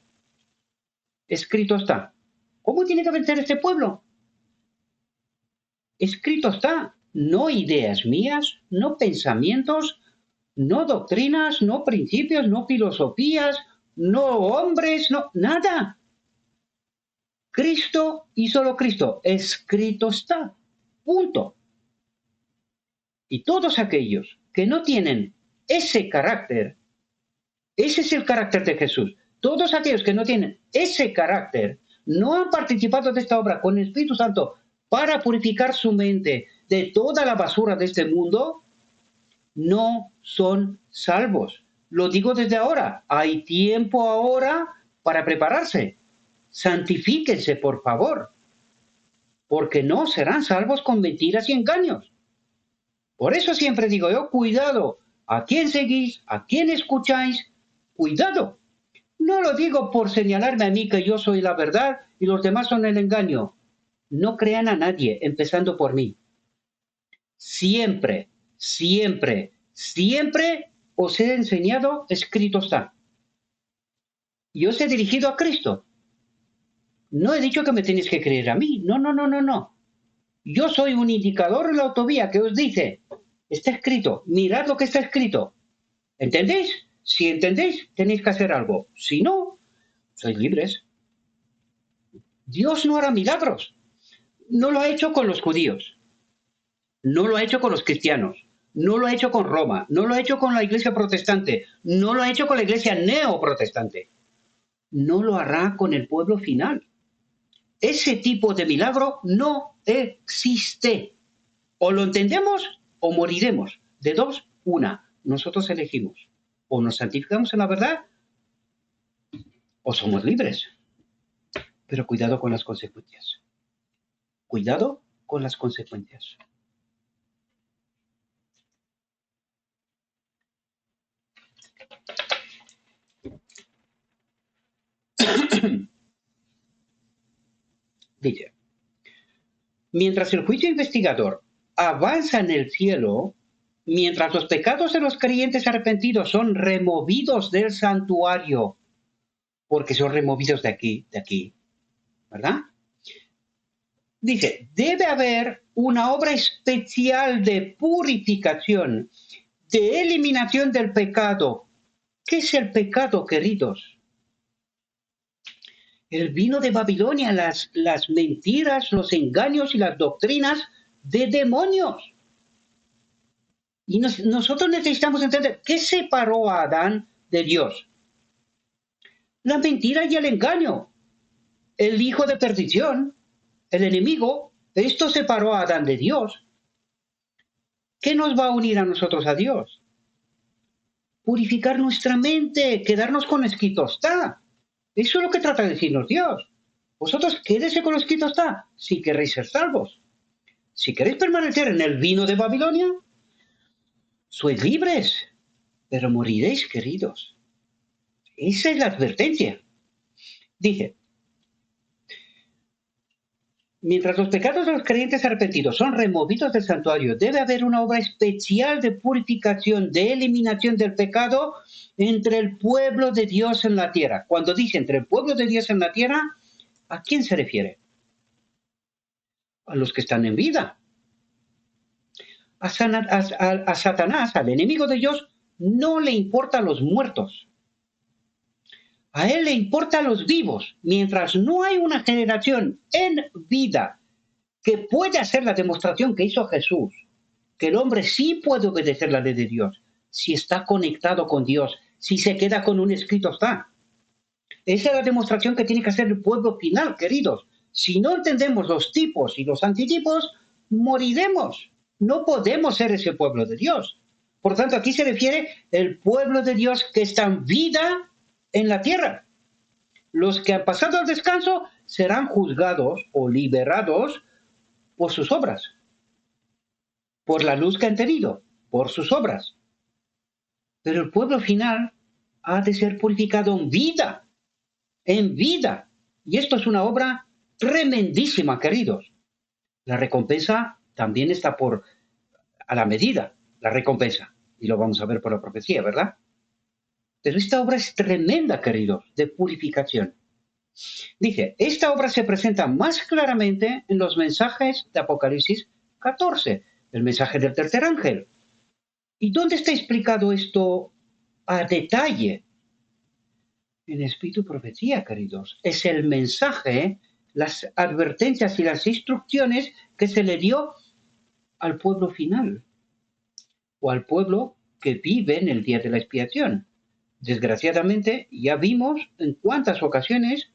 Escrito está. ¿Cómo tiene que vencer este pueblo? Escrito está. No ideas mías, no pensamientos, no doctrinas, no principios, no filosofías, no hombres, no nada. Cristo y solo Cristo. Escrito está. Punto. Y todos aquellos que no tienen ese carácter, ese es el carácter de Jesús. Todos aquellos que no tienen ese carácter, no han participado de esta obra con el Espíritu Santo para purificar su mente de toda la basura de este mundo, no son salvos. Lo digo desde ahora. Hay tiempo ahora para prepararse. Santifíquense, por favor, porque no serán salvos con mentiras y engaños. Por eso siempre digo yo, cuidado, a quién seguís, a quién escucháis, cuidado. No lo digo por señalarme a mí que yo soy la verdad y los demás son el engaño. No crean a nadie, empezando por mí. Siempre, siempre, siempre os he enseñado, escrito está. Y os he dirigido a Cristo. No he dicho que me tenéis que creer a mí. No, no, no, no, no. Yo soy un indicador en la autovía que os dice, está escrito, mirad lo que está escrito. ¿Entendéis? Si entendéis, tenéis que hacer algo. Si no, sois libres. Dios no hará milagros. No lo ha hecho con los judíos. No lo ha hecho con los cristianos. No lo ha hecho con Roma. No lo ha hecho con la iglesia protestante. No lo ha hecho con la iglesia neoprotestante. No lo hará con el pueblo final. Ese tipo de milagro no existe. O lo entendemos o moriremos. De dos, una. Nosotros elegimos. O nos santificamos en la verdad o somos libres. Pero cuidado con las consecuencias. Cuidado con las consecuencias. Dice, mientras el juicio investigador avanza en el cielo, mientras los pecados de los creyentes arrepentidos son removidos del santuario, porque son removidos de aquí, ¿verdad? Dice, debe haber una obra especial de purificación, de eliminación del pecado. ¿Qué es el pecado, queridos? El vino de Babilonia, las mentiras, los engaños y las doctrinas de demonios. Y nosotros necesitamos entender qué separó a Adán de Dios. La mentira y el engaño. El hijo de perdición, el enemigo, esto separó a Adán de Dios. ¿Qué nos va a unir a nosotros a Dios? Purificar nuestra mente, quedarnos con escrito está. Eso es lo que trata de decirnos Dios. Vosotros quédese con lo escrito está, si queréis ser salvos. Si queréis permanecer en el vino de Babilonia, sois libres, pero moriréis, queridos. Esa es la advertencia. Dice, mientras los pecados de los creyentes arrepentidos son removidos del santuario, debe haber una obra especial de purificación, de eliminación del pecado entre el pueblo de Dios en la tierra. Cuando dice entre el pueblo de Dios en la tierra, ¿a quién se refiere? A los que están en vida. A Satanás, al enemigo de Dios, no le importan los muertos. A él le importan los vivos. Mientras no hay una generación en vida que pueda hacer la demostración que hizo Jesús, que el hombre sí puede obedecer la ley de Dios, si está conectado con Dios, si se queda con un escrito está. Esa es la demostración que tiene que hacer el pueblo final, queridos. Si no entendemos los tipos y los antitipos, moriremos. No podemos ser ese pueblo de Dios. Por tanto, aquí se refiere el pueblo de Dios que está en vida en la tierra. Los que han pasado al descanso serán juzgados o liberados por sus obras, por la luz que han tenido, por sus obras. Pero el pueblo final ha de ser purificado en vida, en vida. Y esto es una obra tremendísima, queridos. La recompensa también está a la medida, la recompensa. Y lo vamos a ver por la profecía, ¿verdad? Pero esta obra es tremenda, queridos, de purificación. Dice, esta obra se presenta más claramente en los mensajes de Apocalipsis 14, el mensaje del tercer ángel. ¿Y dónde está explicado esto a detalle? En Espíritu y Profecía, queridos. Es el mensaje, las advertencias y las instrucciones que se le dio al pueblo final. o al pueblo que vive en el día de la expiación. Desgraciadamente, ya vimos en cuántas ocasiones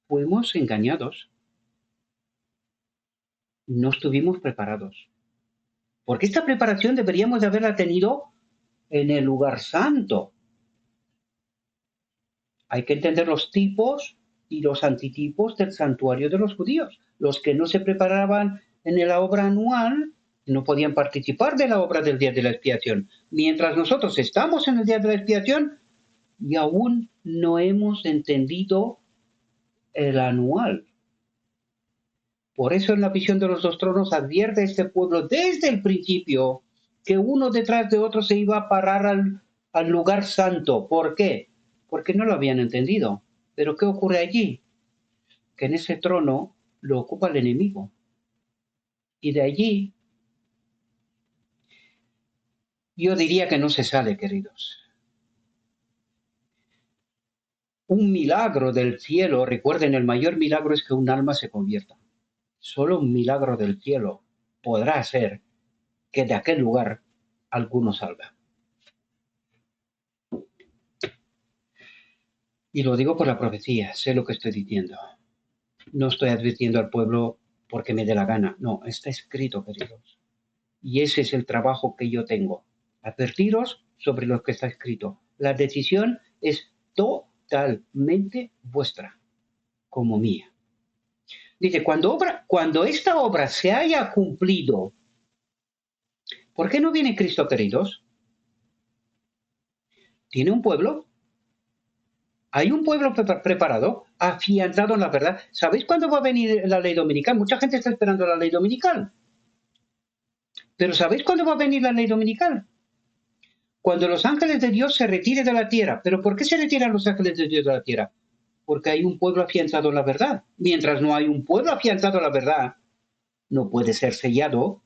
fuimos engañados. No estuvimos preparados. Porque esta preparación deberíamos de haberla tenido en el lugar santo. Hay que entender los tipos y los antitipos del santuario de los judíos. Los que no se preparaban en la obra anual no podían participar de la obra del día de la expiación. Mientras nosotros estamos en el día de la expiación y aún no hemos entendido el anual. Por eso en la visión de los dos tronos advierte este pueblo desde el principio que uno detrás de otro se iba a parar al lugar santo. ¿Por qué? Porque no lo habían entendido. Pero ¿qué ocurre allí? Que en ese trono lo ocupa el enemigo. Y de allí yo diría que no se sale, queridos. Un milagro del cielo, recuerden, el mayor milagro es que un alma se convierta. Solo un milagro del cielo podrá hacer que de aquel lugar alguno salga. Y lo digo por la profecía, sé lo que estoy diciendo. No estoy advirtiendo al pueblo porque me dé la gana. No, está escrito, queridos. Y ese es el trabajo que yo tengo. Advertiros sobre lo que está escrito. La decisión es totalmente vuestra, como mía. Dice, cuando esta obra se haya cumplido, ¿por qué no viene Cristo, queridos? ¿Tiene un pueblo? Hay un pueblo preparado, afianzado en la verdad. ¿Sabéis cuándo va a venir la ley dominical? Mucha gente está esperando la ley dominical. Pero ¿sabéis cuándo va a venir la ley dominical? Cuando los ángeles de Dios se retiren de la tierra. ¿Pero por qué se retiran los ángeles de Dios de la tierra? Porque hay un pueblo afianzado en la verdad. Mientras no hay un pueblo afianzado en la verdad, no puede ser sellado,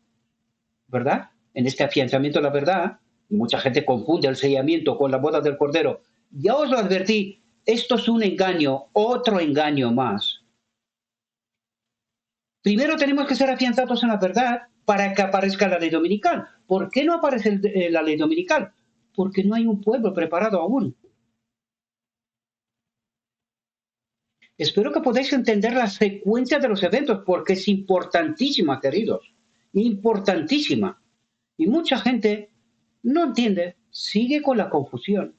¿verdad? En este afianzamiento de la verdad, mucha gente confunde el sellamiento con la boda del Cordero. Ya os lo advertí, esto es un engaño, otro engaño más. Primero tenemos que ser afianzados en la verdad para que aparezca la ley dominical. ¿Por qué no aparece la ley dominical? Porque no hay un pueblo preparado aún. Espero que podáis entender la secuencia de los eventos, porque es importantísima, queridos. Importantísima. Y mucha gente no entiende, sigue con la confusión.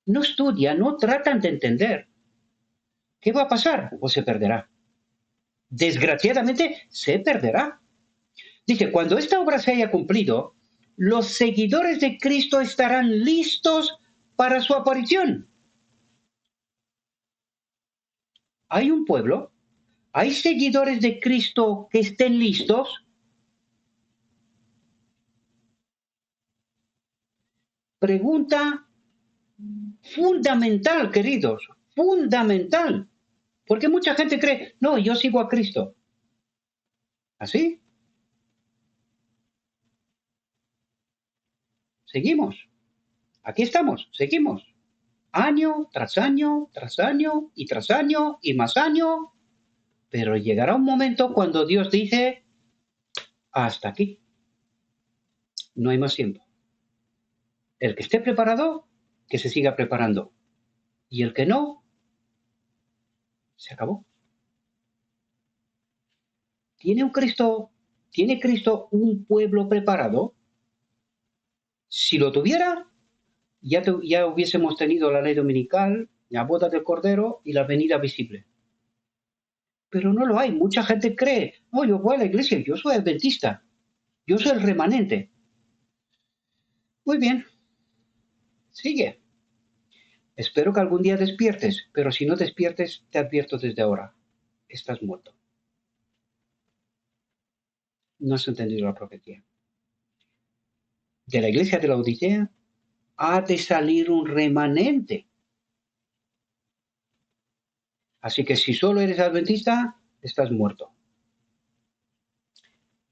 No estudia, no tratan de entender. ¿Qué va a pasar? Pues se perderá. Desgraciadamente, se perderá. Dice, cuando esta obra se haya cumplido, los seguidores de Cristo estarán listos para su aparición. ¿Hay un pueblo? ¿Hay seguidores de Cristo que estén listos? Pregunta fundamental, queridos, fundamental. Porque mucha gente cree, no, yo sigo a Cristo. ¿Así? Seguimos. Aquí estamos, seguimos. Año tras año, tras año y tras año y más año. Pero llegará un momento cuando Dios dice, hasta aquí. No hay más tiempo. El que esté preparado, que se siga preparando. Y el que no, se acabó. ¿Tiene Cristo un pueblo preparado? Si lo tuviera, ya hubiésemos tenido la ley dominical, la boda del Cordero y la venida visible. Pero no lo hay. Mucha gente cree, no, yo voy a la iglesia, yo soy adventista, yo soy el remanente. Muy bien, sigue. Espero que algún día despiertes, pero si no despiertes, te advierto desde ahora, estás muerto. No has entendido la profecía. De la iglesia de la Odisea ha de salir un remanente. Así que si solo eres adventista, estás muerto.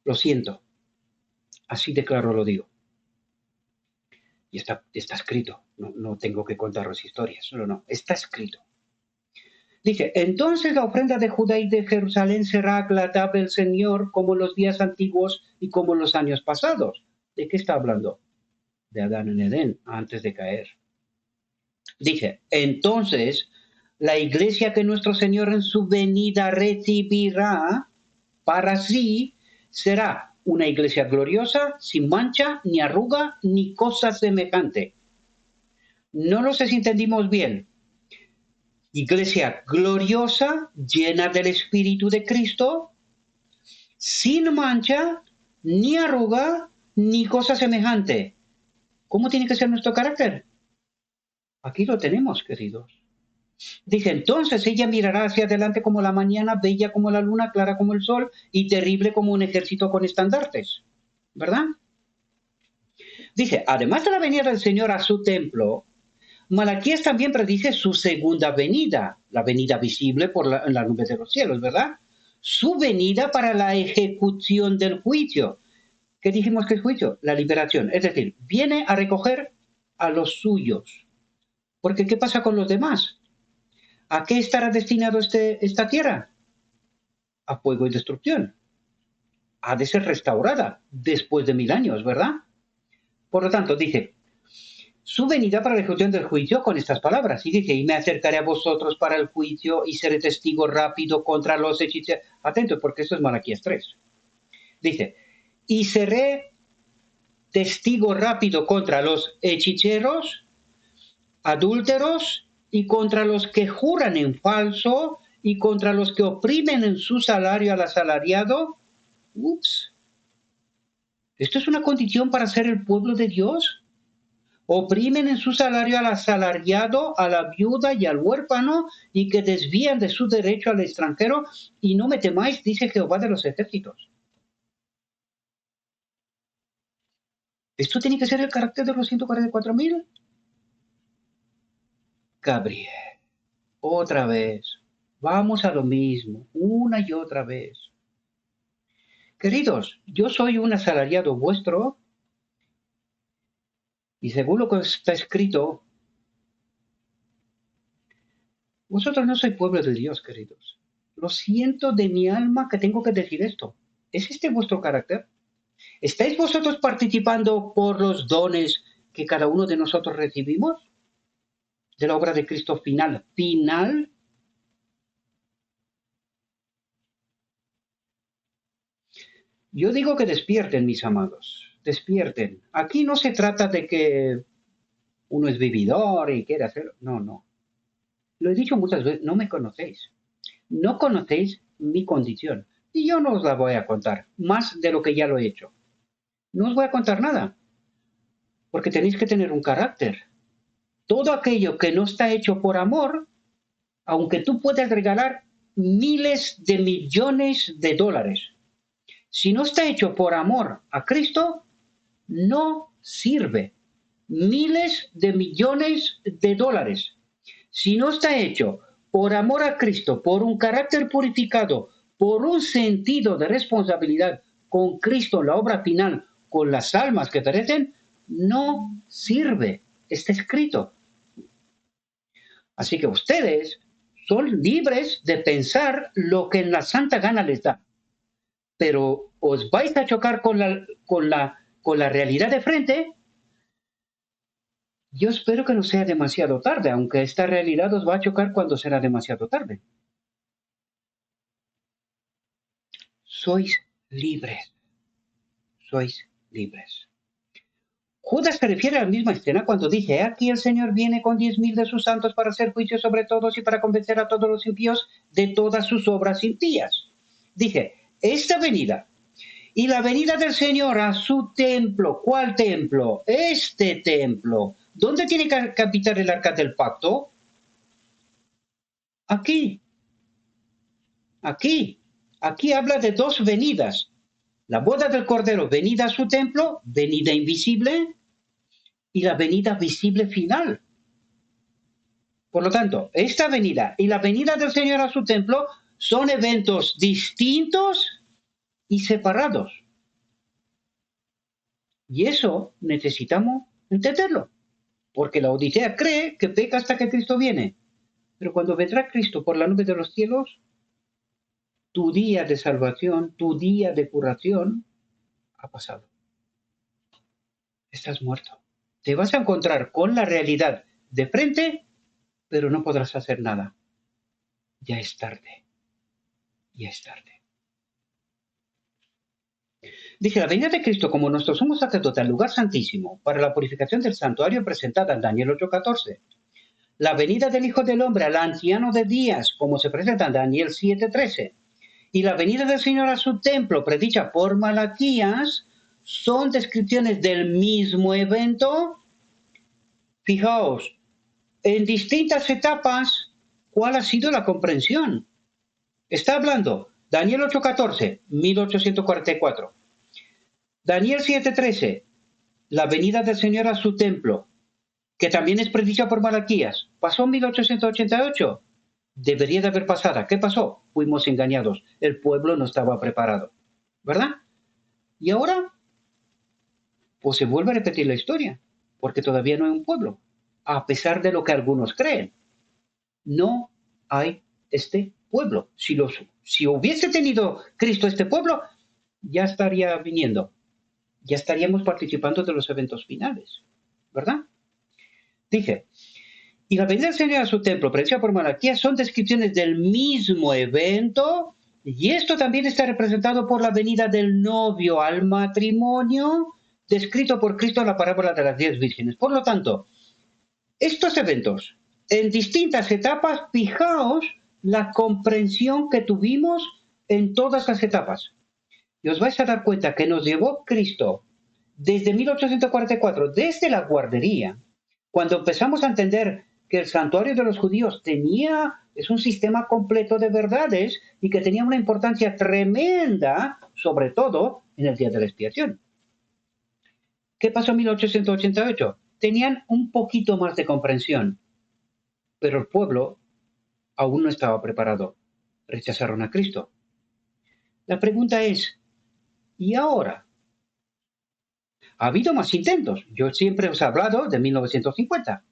Lo siento. Así de claro lo digo. Y está escrito. No tengo que contaros historias. No. Está escrito. Dice, entonces la ofrenda de Judá y de Jerusalén será agradable al Señor como en los días antiguos y como en los años pasados. ¿De qué está hablando? De Adán en Edén, antes de caer. Dice, entonces, la iglesia que nuestro Señor en su venida recibirá para sí será una iglesia gloriosa, sin mancha, ni arruga, ni cosa semejante. No lo sé si entendimos bien. Iglesia gloriosa, llena del Espíritu de Cristo, sin mancha, ni arruga, ni cosa semejante. ¿Cómo tiene que ser nuestro carácter? Aquí lo tenemos, queridos. Dice, entonces ella mirará hacia adelante como la mañana, bella como la luna, clara como el sol y terrible como un ejército con estandartes. ¿Verdad? Dice, además de la venida del Señor a su templo, Malaquías también predice su segunda venida, la venida visible en la nube de los cielos, ¿verdad? Su venida para la ejecución del juicio. ¿Qué dijimos que es juicio? La liberación. Es decir, viene a recoger a los suyos. Porque ¿qué pasa con los demás? ¿A qué estará destinado esta tierra? A fuego y destrucción. Ha de ser restaurada después de 1000 años, ¿verdad? Por lo tanto, dice, su venida para la ejecución del juicio con estas palabras. Y dice, y me acercaré a vosotros para el juicio y seré testigo rápido contra los hechiceros. Atentos, porque esto es Malaquías 3. Dice, y seré testigo rápido contra los hechiceros, adúlteros y contra los que juran en falso y contra los que oprimen en su salario al asalariado. Ups. ¿Esto es una condición para ser el pueblo de Dios? Oprimen en su salario al asalariado, a la viuda y al huérfano, y que desvían de su derecho al extranjero, y no me temáis, dice Jehová de los ejércitos. ¿Esto tiene que ser el carácter de los 144.000? Gabriel, otra vez, vamos a lo mismo, una y otra vez. Queridos, yo soy un asalariado vuestro, y según lo que está escrito, vosotros no sois pueblo de Dios, queridos. Lo siento de mi alma que tengo que decir esto. ¿Es este vuestro carácter? ¿Estáis vosotros participando por los dones que cada uno de nosotros recibimos? De la obra de Cristo final. ¿Final? Yo digo que despierten, mis amados. Despierten. Aquí no se trata de que uno es vividor y quiere hacer. No, no. Lo he dicho muchas veces, no me conocéis. No conocéis mi condición. Y yo no os la voy a contar, más de lo que ya lo he hecho. No os voy a contar nada, porque tenéis que tener un carácter. Todo aquello que no está hecho por amor, aunque tú puedas regalar miles de millones de dólares, si no está hecho por amor a Cristo, no sirve. Miles de millones de dólares. Si no está hecho por amor a Cristo, por un carácter purificado, por un sentido de responsabilidad con Cristo en la obra final, con las almas que perecen, no sirve. Está escrito. Así que ustedes son libres de pensar lo que en la santa gana les da. Pero os vais a chocar con la realidad de frente. Yo espero que no sea demasiado tarde, aunque esta realidad os va a chocar cuando será demasiado tarde. Sois libres. Sois libres. Judas se refiere a la misma escena cuando dice, aquí el Señor viene con 10.000 de sus santos para hacer juicio sobre todos y para convencer a todos los impíos de todas sus obras impías. Dice, esta venida y la venida del Señor a su templo. ¿Cuál templo? Este templo. ¿Dónde tiene que habitar el arca del pacto? Aquí. Aquí. Aquí habla de dos venidas. La boda del Cordero, venida a su templo, venida invisible, y la venida visible final. Por lo tanto, esta venida y la venida del Señor a su templo son eventos distintos y separados. Y eso necesitamos entenderlo, porque la Odisea cree que peca hasta que Cristo viene. Pero cuando vendrá Cristo por la nube de los cielos, tu día de salvación, tu día de curación ha pasado. estás muerto. Te vas a encontrar con la realidad de frente, pero no podrás hacer nada. Ya es tarde. Ya es tarde. Dice, la venida de Cristo como nuestro sumo sacerdote al lugar santísimo para la purificación del santuario presentada en Daniel 8:14. La venida del Hijo del Hombre al anciano de días, como se presenta en Daniel 7:13. Y la venida del Señor a su templo, predicha por Malaquías, son descripciones del mismo evento. Fijaos, en distintas etapas, ¿cuál ha sido la comprensión? Está hablando Daniel 8:14, 1844. Daniel 7:13, la venida del Señor a su templo, que también es predicha por Malaquías, pasó en 1888. Debería de haber pasado. ¿Qué pasó? Fuimos engañados. El pueblo no estaba preparado. ¿Verdad? Y ahora, pues se vuelve a repetir la historia, porque todavía no hay un pueblo, a pesar de lo que algunos creen. No hay este pueblo. Si hubiese tenido Cristo este pueblo, ya estaría viniendo. Ya estaríamos participando de los eventos finales. ¿Verdad? Dije, y la venida del Señor a su templo, predicida por Malaquías, son descripciones del mismo evento, y esto también está representado por la venida del novio al matrimonio, descrito por Cristo en la parábola de las 10 vírgenes. Por lo tanto, estos eventos, en distintas etapas, fijaos la comprensión que tuvimos en todas las etapas. Y os vais a dar cuenta que nos llevó Cristo desde 1844, desde la guardería, cuando empezamos a entender que el santuario de los judíos es un sistema completo de verdades y que tenía una importancia tremenda, sobre todo en el día de la expiación. ¿Qué pasó en 1888? Tenían un poquito más de comprensión, pero el pueblo aún no estaba preparado. Rechazaron a Cristo. La pregunta es, ¿y ahora? Ha habido más intentos. Yo siempre os he hablado de 1950.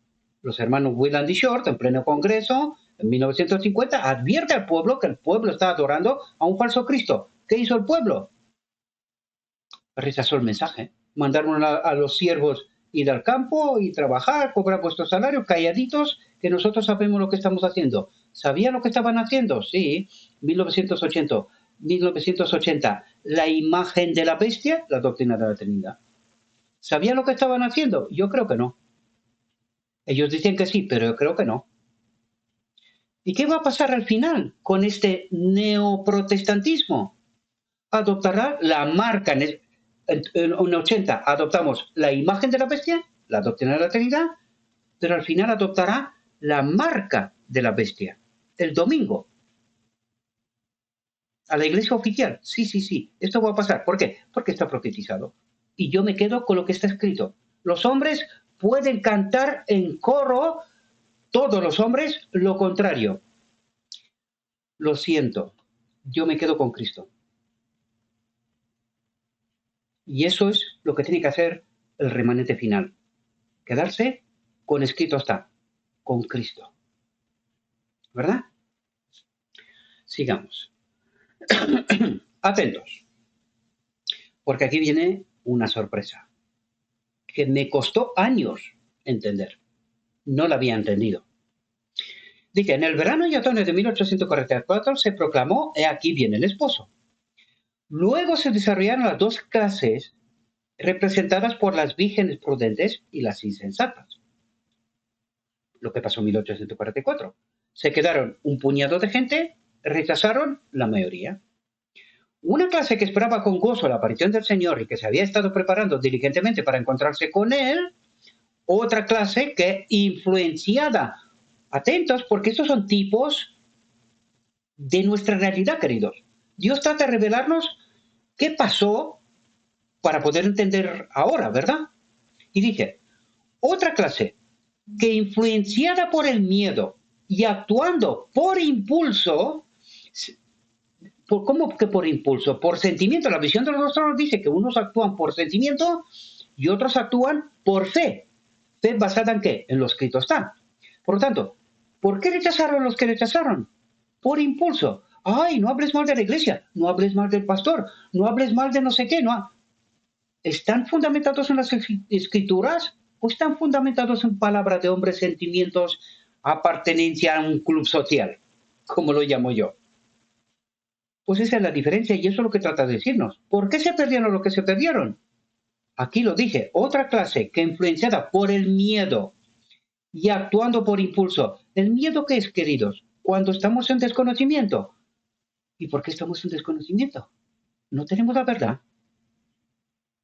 Los hermanos Whelan y Short, en pleno congreso, en 1950, advierte al pueblo que el pueblo está adorando a un falso Cristo. ¿Qué hizo el pueblo? Rechazó el mensaje. Mandaron a los siervos ir al campo y trabajar, cobrar vuestro salario, calladitos, que nosotros sabemos lo que estamos haciendo. ¿Sabían lo que estaban haciendo? Sí. 1980. La imagen de la bestia, la doctrina de la Trinidad. ¿Sabían lo que estaban haciendo? Yo creo que no. Ellos dicen que sí, pero yo creo que no. ¿Y qué va a pasar al final con este neoprotestantismo? Adoptará la marca. En 80 adoptamos la imagen de la bestia, la doctrina de la Trinidad, pero al final adoptará la marca de la bestia. El domingo. A la iglesia oficial. Sí. Esto va a pasar. ¿Por qué? Porque está profetizado. Y yo me quedo con lo que está escrito. Los hombres pueden cantar en coro, todos los hombres, lo contrario. Lo siento, yo me quedo con Cristo. Y eso es lo que tiene que hacer el remanente final. Quedarse con escrito está, con Cristo. ¿Verdad? Sigamos. Atentos. Porque aquí viene una sorpresa que me costó años entender. No la había entendido. Dice, en el verano y otoño de 1844 se proclamó, he aquí viene el esposo. Luego se desarrollaron las dos clases representadas por las vírgenes prudentes y las insensatas. Lo que pasó en 1844. Se quedaron un puñado de gente, rechazaron la mayoría. Una clase que esperaba con gozo la aparición del Señor y que se había estado preparando diligentemente para encontrarse con Él. Otra clase que influenciada. Atentos, porque estos son tipos de nuestra realidad, queridos. Dios trata de revelarnos qué pasó para poder entender ahora, ¿verdad? Y dice, otra clase que influenciada por el miedo y actuando por impulso, ¿cómo que por impulso? Por sentimiento. La visión de los tronos dice que unos actúan por sentimiento y otros actúan por fe. ¿Fe basada en qué? En lo escrito está. Por lo tanto, ¿por qué rechazaron los que rechazaron? Por impulso. Ay, no hables mal de la iglesia, no hables mal del pastor, no hables mal de no sé qué, no. ¿Están fundamentados en las escrituras o están fundamentados en palabras de hombres, sentimientos, apartenencia a un club social, como lo llamo yo? Pues esa es la diferencia y eso es lo que trata de decirnos. ¿Por qué se perdieron lo que se perdieron? Aquí lo dije, otra clase que influenciada por el miedo y actuando por impulso. ¿El miedo qué es, queridos? Cuando estamos en desconocimiento. ¿Y por qué estamos en desconocimiento? ¿No tenemos la verdad?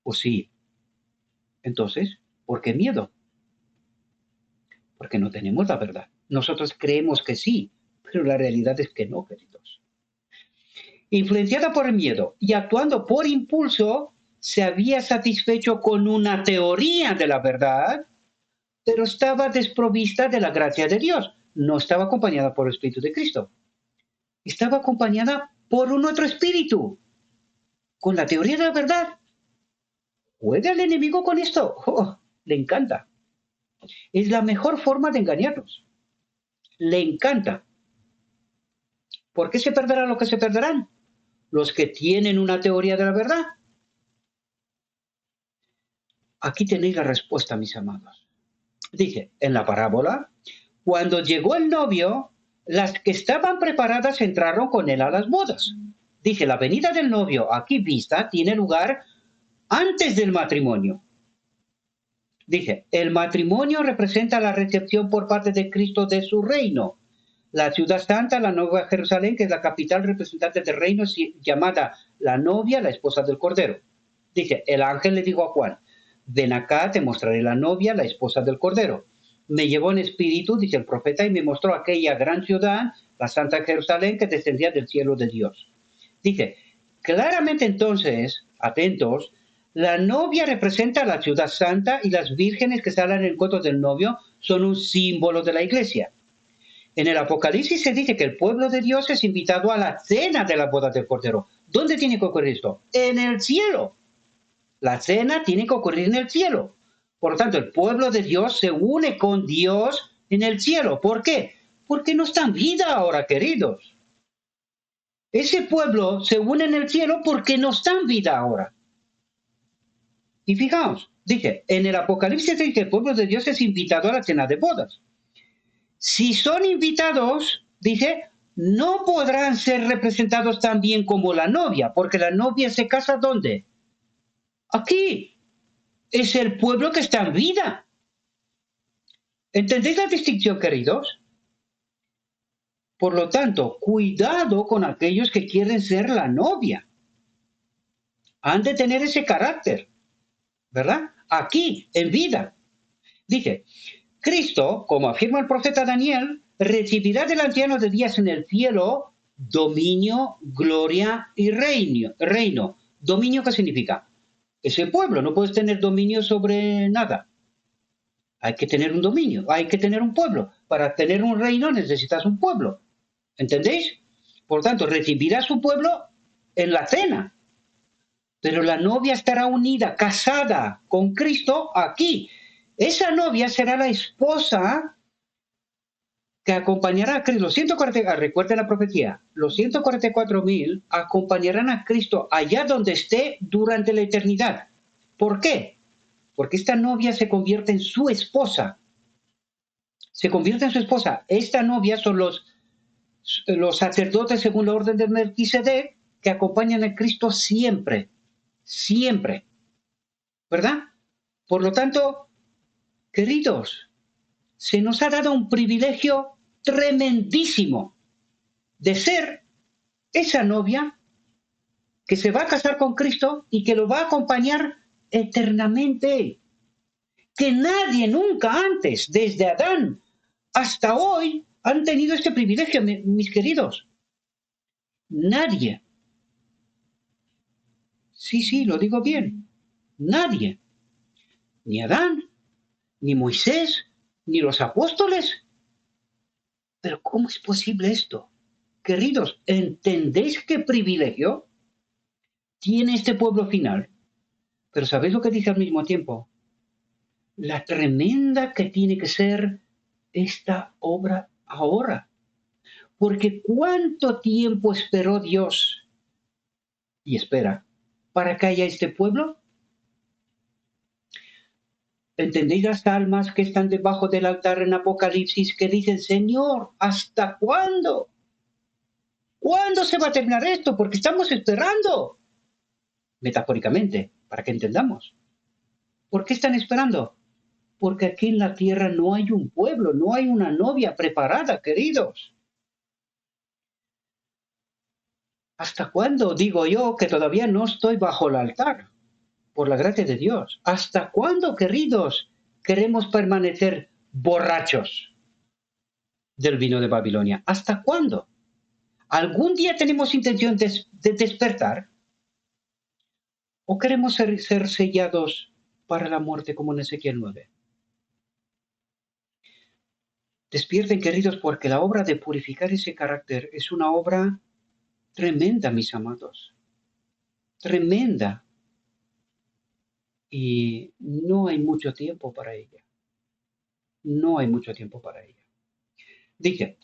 ¿O sí? Entonces, ¿por qué miedo? Porque no tenemos la verdad. Nosotros creemos que sí, pero la realidad es que no, queridos. Influenciada por el miedo y actuando por impulso, se había satisfecho con una teoría de la verdad, pero estaba desprovista de la gracia de Dios. No estaba acompañada por el Espíritu de Cristo. Estaba acompañada por un otro espíritu, con la teoría de la verdad. ¿Juega el enemigo con esto? Oh, le encanta. Es la mejor forma de engañarnos. Le encanta. ¿Por qué se perderá lo que se perderán? Los que tienen una teoría de la verdad. Aquí tenéis la respuesta, mis amados. Dije, en la parábola, cuando llegó el novio, las que estaban preparadas entraron con él a las bodas. Dije, la venida del novio aquí vista tiene lugar antes del matrimonio. Dije, el matrimonio representa la recepción por parte de Cristo de su reino. La ciudad santa, la Nueva Jerusalén, que es la capital representante del reino, llamada la novia, la esposa del Cordero. Dije, el ángel le dijo a Juan, ven acá, te mostraré la novia, la esposa del Cordero. Me llevó en espíritu, dice el profeta, y me mostró aquella gran ciudad, la Santa Jerusalén, que descendía del cielo de Dios. Dije, claramente entonces, atentos, la novia representa a la ciudad santa y las vírgenes que salen en el coto del novio son un símbolo de la iglesia. En el Apocalipsis se dice que el pueblo de Dios es invitado a la cena de la boda del Cordero. ¿Dónde tiene que ocurrir esto? En el cielo. La cena tiene que ocurrir en el cielo. Por lo tanto, el pueblo de Dios se une con Dios en el cielo. ¿Por qué? Porque no está en vida ahora, queridos. Ese pueblo se une en el cielo porque no está en vida ahora. Y fijaos, dije, en el Apocalipsis dice que el pueblo de Dios es invitado a la cena de bodas. Si son invitados, dije, no podrán ser representados tan bien como la novia, porque la novia se casa ¿dónde? Aquí. Es el pueblo que está en vida. ¿Entendéis la distinción, queridos? Por lo tanto, cuidado con aquellos que quieren ser la novia. Han de tener ese carácter, ¿verdad? Aquí, en vida. Dije, Cristo, como afirma el profeta Daniel, recibirá del anciano de días en el cielo dominio, gloria y reino. ¿Dominio qué significa? Ese pueblo, no puedes tener dominio sobre nada. Hay que tener un dominio, hay que tener un pueblo. Para tener un reino necesitas un pueblo. ¿Entendéis? Por tanto, recibirá su pueblo en la cena. Pero la novia estará unida, casada con Cristo aquí. Esa novia será la esposa que acompañará a Cristo. Recuerden la profecía, los 144,000 acompañarán a Cristo allá donde esté durante la eternidad. ¿Por qué? Porque esta novia se convierte en su esposa. Se convierte en su esposa. Esta novia son los sacerdotes según la orden de Melquisedec que acompañan a Cristo siempre. Siempre. ¿Verdad? Por lo tanto, queridos, se nos ha dado un privilegio tremendísimo de ser esa novia que se va a casar con Cristo y que lo va a acompañar eternamente. Que nadie nunca antes, desde Adán hasta hoy, han tenido este privilegio, mis queridos. Nadie. Sí, lo digo bien. Nadie. Ni Adán, ni Moisés, ni los apóstoles. Pero ¿cómo es posible esto? Queridos, ¿entendéis qué privilegio tiene este pueblo final? Pero ¿sabéis lo que dice al mismo tiempo? La tremenda que tiene que ser esta obra ahora. Porque ¿cuánto tiempo esperó Dios y espera para que haya este pueblo? ¿Entendéis las almas que están debajo del altar en Apocalipsis que dicen, Señor, ¿hasta cuándo? ¿Cuándo se va a terminar esto? Porque estamos esperando. Metafóricamente, para que entendamos. ¿Por qué están esperando? Porque aquí en la tierra no hay un pueblo, no hay una novia preparada, queridos. ¿Hasta cuándo digo yo que todavía no estoy bajo el altar? Por la gracia de Dios. ¿Hasta cuándo, queridos, queremos permanecer borrachos del vino de Babilonia? ¿Hasta cuándo? ¿Algún día tenemos intención de despertar? ¿O queremos ser sellados para la muerte como en Ezequiel 9? Despierten, queridos, porque la obra de purificar ese carácter es una obra tremenda, mis amados. Tremenda. Y no hay mucho tiempo para ella. No hay mucho tiempo para ella. Dice,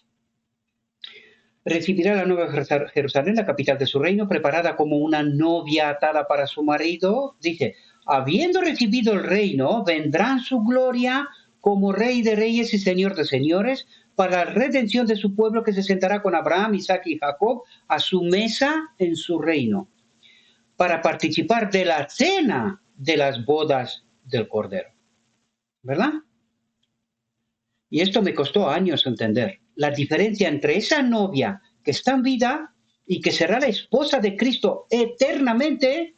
recibirá la nueva Jerusalén, la capital de su reino, preparada como una novia atada para su marido. Dice, habiendo recibido el reino, vendrá en su gloria como rey de reyes y señor de señores, para la redención de su pueblo que se sentará con Abraham, Isaac y Jacob a su mesa en su reino, para participar de la cena de las bodas del Cordero. ¿Verdad? Y esto me costó años entender. La diferencia entre esa novia que está en vida y que será la esposa de Cristo eternamente,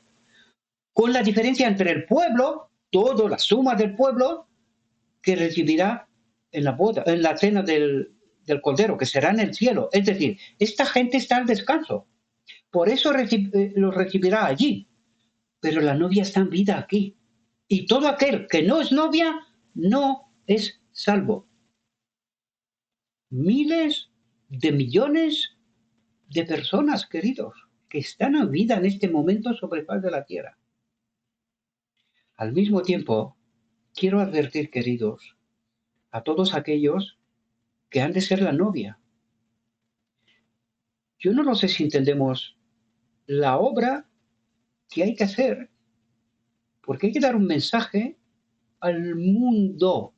con la diferencia entre el pueblo, toda la suma del pueblo, que recibirá en la boda, en la cena del Cordero, que será en el cielo. Es decir, esta gente está al descanso. Por eso los recibirá allí. Pero la novia está en vida aquí. Y todo aquel que no es novia, no es salvo. Miles de millones de personas, queridos, que están en vida en este momento sobre el faz de la tierra. Al mismo tiempo, quiero advertir, queridos, a todos aquellos que han de ser la novia. Yo no lo sé si entendemos la obra que hay que hacer, porque hay que dar un mensaje al mundo.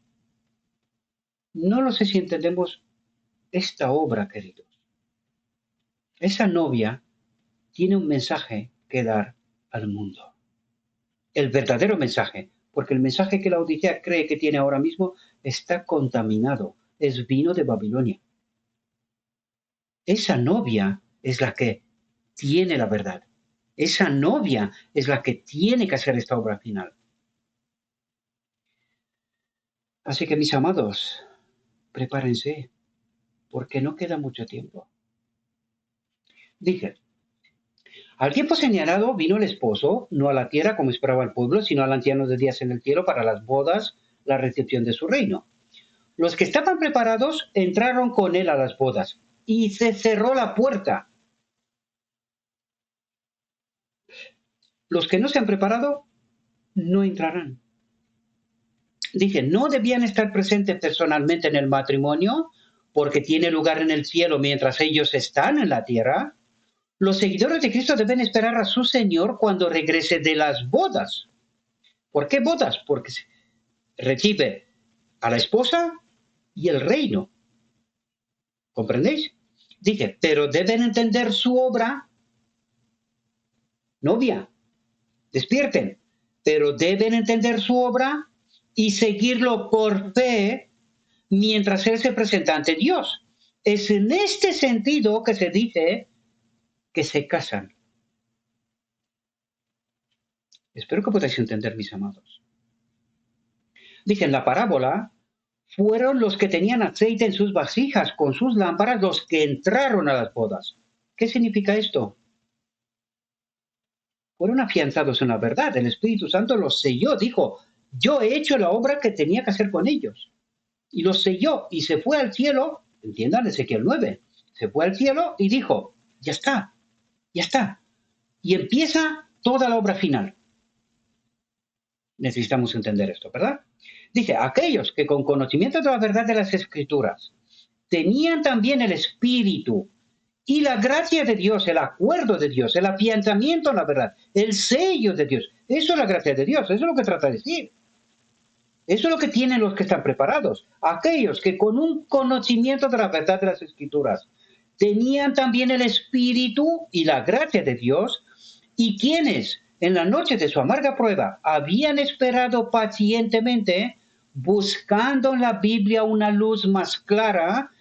No lo sé si entendemos esta obra, queridos. Esa novia tiene un mensaje que dar al mundo. El verdadero mensaje, porque el mensaje que la Odisea cree que tiene ahora mismo está contaminado, es vino de Babilonia. Esa novia es la que tiene la verdad. Esa novia es la que tiene que hacer esta obra final. Así que, mis amados, prepárense, porque no queda mucho tiempo. Dije, al tiempo señalado vino el esposo, no a la tierra como esperaba el pueblo, sino al anciano de días en el cielo para las bodas, la recepción de su reino. Los que estaban preparados entraron con él a las bodas y se cerró la puerta. Los que no se han preparado no entrarán. Dice, no debían estar presentes personalmente en el matrimonio porque tiene lugar en el cielo mientras ellos están en la tierra. Los seguidores de Cristo deben esperar a su Señor cuando regrese de las bodas. ¿Por qué bodas? Porque recibe a la esposa y el reino. ¿Comprendéis? Dice, pero deben entender su obra. Novia, despierten, pero deben entender su obra y seguirlo por fe mientras Él se presenta ante Dios. Es en este sentido que se dice que se casan. Espero que podáis entender, mis amados. Dice, en la parábola, fueron los que tenían aceite en sus vasijas con sus lámparas los que entraron a las bodas. ¿Qué significa esto? Fueron afianzados en la verdad. El Espíritu Santo los selló, dijo, yo he hecho la obra que tenía que hacer con ellos. Y los selló y se fue al cielo, entiendan Ezequiel 9, se fue al cielo y dijo, ya está, ya está. Y empieza toda la obra final. Necesitamos entender esto, ¿verdad? Dice, aquellos que con conocimiento de la verdad de las Escrituras tenían también el Espíritu y la gracia de Dios, el acuerdo de Dios, el afianzamiento en la verdad, el sello de Dios. Eso es la gracia de Dios, eso es lo que trata de decir. Eso es lo que tienen los que están preparados. Aquellos que con un conocimiento de la verdad de las Escrituras tenían también el Espíritu y la gracia de Dios, y quienes en la noche de su amarga prueba habían esperado pacientemente, buscando en la Biblia una luz más clara,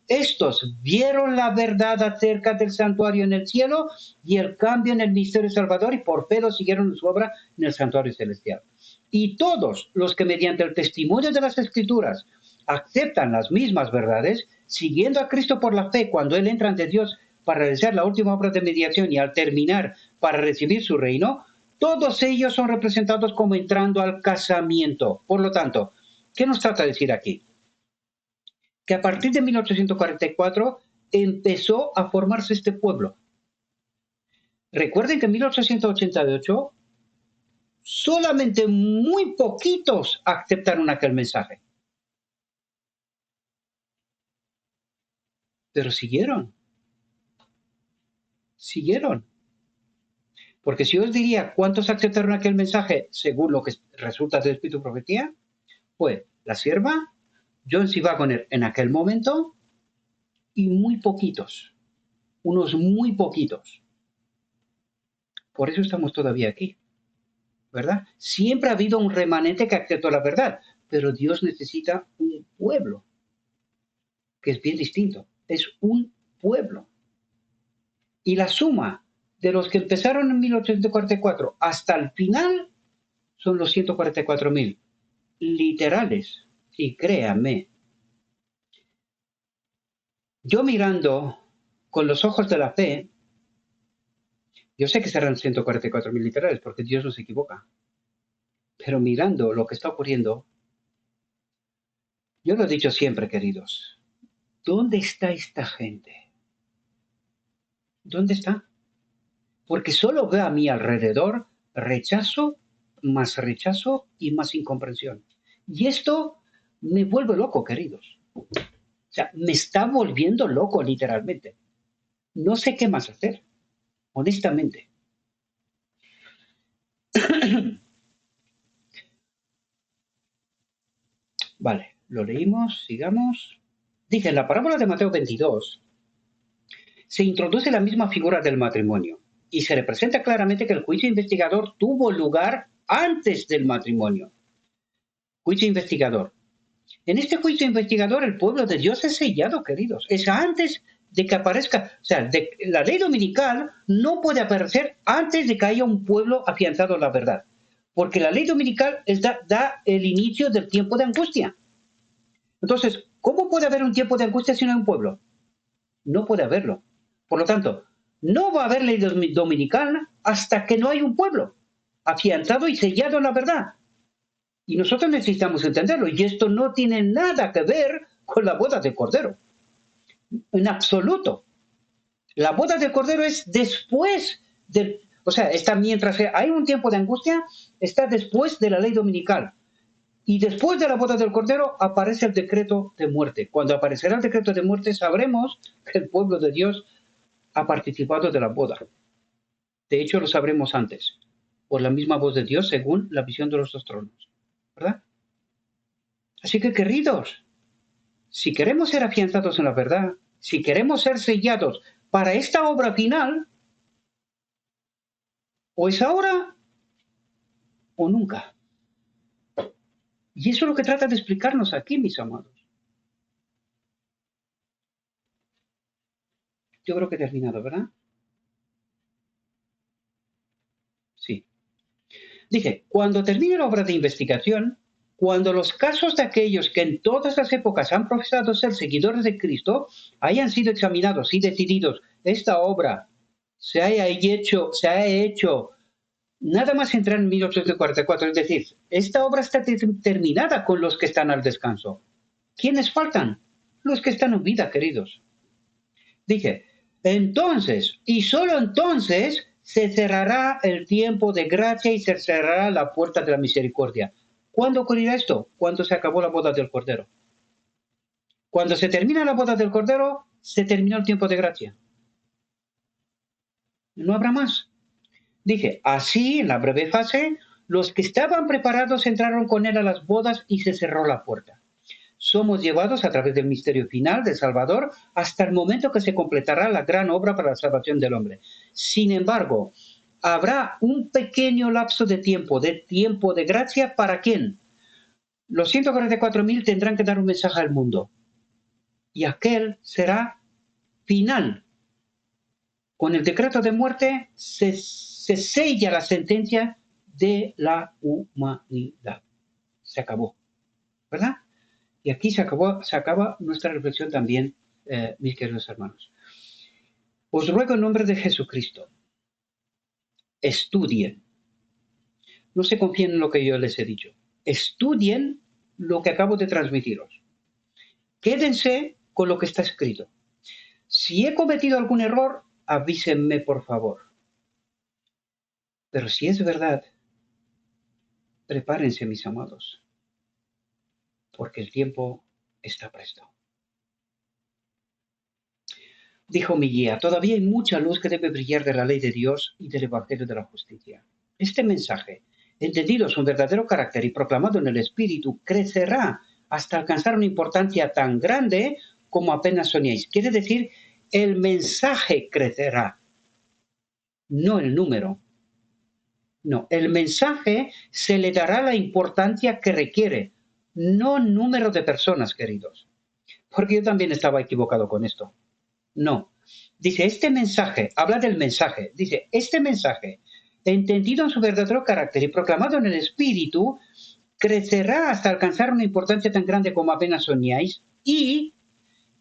estos vieron la verdad acerca del santuario en el cielo y el cambio en el misterio salvador, y por fe lo siguieron en su obra en el santuario celestial. Y todos los que mediante el testimonio de las Escrituras aceptan las mismas verdades, siguiendo a Cristo por la fe cuando Él entra ante Dios para realizar la última obra de mediación y al terminar para recibir su reino, todos ellos son representados como entrando al casamiento. Por lo tanto, ¿qué nos trata de decir aquí? Que a partir de 1844 empezó a formarse este pueblo. Recuerden que en 1888 solamente muy poquitos aceptaron aquel mensaje. Pero siguieron. Porque si yo os diría cuántos aceptaron aquel mensaje según lo que resulta del Espíritu Profetía, fue la sierva, John C. Waggoner en aquel momento, y muy poquitos, unos muy poquitos. Por eso estamos todavía aquí, ¿verdad? Siempre ha habido un remanente que aceptó la verdad, pero Dios necesita un pueblo, que es bien distinto, es un pueblo. Y la suma de los que empezaron en 1844 hasta el final son los 144,000 literales. Y créanme, yo mirando con los ojos de la fe, yo sé que serán 144,000 literales porque Dios no se equivoca. Pero mirando lo que está ocurriendo, yo lo he dicho siempre, queridos, ¿dónde está esta gente? ¿Dónde está? Porque solo veo a mi alrededor rechazo, más rechazo y más incomprensión. Y esto me vuelve loco, queridos. O sea, me está volviendo loco literalmente. No sé qué más hacer, honestamente. Vale, lo leímos, sigamos. Dice, en la parábola de Mateo 22 se introduce la misma figura del matrimonio y se representa claramente que el juicio investigador tuvo lugar antes del matrimonio. Juicio investigador. En este juicio investigador el pueblo de Dios es sellado, queridos. Es antes de que aparezca, o sea, la ley dominical no puede aparecer antes de que haya un pueblo afianzado en la verdad. Porque la ley dominical da el inicio del tiempo de angustia. Entonces, ¿cómo puede haber un tiempo de angustia si no hay un pueblo? No puede haberlo. Por lo tanto, no va a haber ley dominical hasta que no hay un pueblo afianzado y sellado en la verdad. Y nosotros necesitamos entenderlo. Y esto no tiene nada que ver con la boda del Cordero. En absoluto. La boda del Cordero es después del... O sea, está mientras hay un tiempo de angustia, está después de la ley dominical. Y después de la boda del Cordero aparece el decreto de muerte. Cuando aparecerá el decreto de muerte sabremos que el pueblo de Dios ha participado de la boda. De hecho, lo sabremos antes, por la misma voz de Dios según la visión de los dos tronos. ¿Verdad? Así que, queridos, si queremos ser afianzados en la verdad, si queremos ser sellados para esta obra final, o es ahora o nunca. Y eso es lo que trata de explicarnos aquí, mis amados. Yo creo que he terminado, ¿verdad? Sí. Dije, cuando termine la obra de investigación, cuando los casos de aquellos que en todas las épocas han profesado ser seguidores de Cristo hayan sido examinados y decididos, esta obra se haya hecho nada más entrar en 1844, es decir, esta obra está terminada con los que están al descanso. ¿Quiénes faltan? Los que están en vida, queridos. Dije, entonces, y solo entonces, se cerrará el tiempo de gracia y se cerrará la puerta de la misericordia. ¿Cuándo ocurrirá esto? Cuando se acabó la boda del Cordero. Cuando se termina la boda del Cordero, se terminó el tiempo de gracia. No habrá más. Dije, así, en la breve fase, Los que estaban preparados entraron con él a las bodas y se cerró la puerta. Somos llevados a través del misterio final del Salvador hasta el momento que se completará la gran obra para la salvación del hombre. Sin embargo, habrá un pequeño lapso de tiempo de gracia, ¿para quién? Los 144.000 tendrán que dar un mensaje al mundo. Y aquel será final. Con el decreto de muerte se sella la sentencia de la humanidad. Se acabó, ¿verdad? Y aquí se acaba nuestra reflexión también, mis queridos hermanos. Os ruego en nombre de Jesucristo, estudien. No se confíen en lo que yo les he dicho. Estudien lo que acabo de transmitiros. Quédense con lo que está escrito. Si he cometido algún error, avísenme, por favor. Pero si es verdad, prepárense, mis amados, porque el tiempo está presto. Dijo mi guía, todavía hay mucha luz que debe brillar de la ley de Dios y del Evangelio de la justicia. Este mensaje, entendido su verdadero carácter y proclamado en el Espíritu, crecerá hasta alcanzar una importancia tan grande como apenas soñéis. Quiere decir, el mensaje crecerá, no el número. No, el mensaje se le dará la importancia que requiere, no número de personas, queridos. Porque yo también estaba equivocado con esto. No. Dice, este mensaje, habla del mensaje, dice, este mensaje, entendido en su verdadero carácter y proclamado en el Espíritu, crecerá hasta alcanzar una importancia tan grande como apenas soñáis y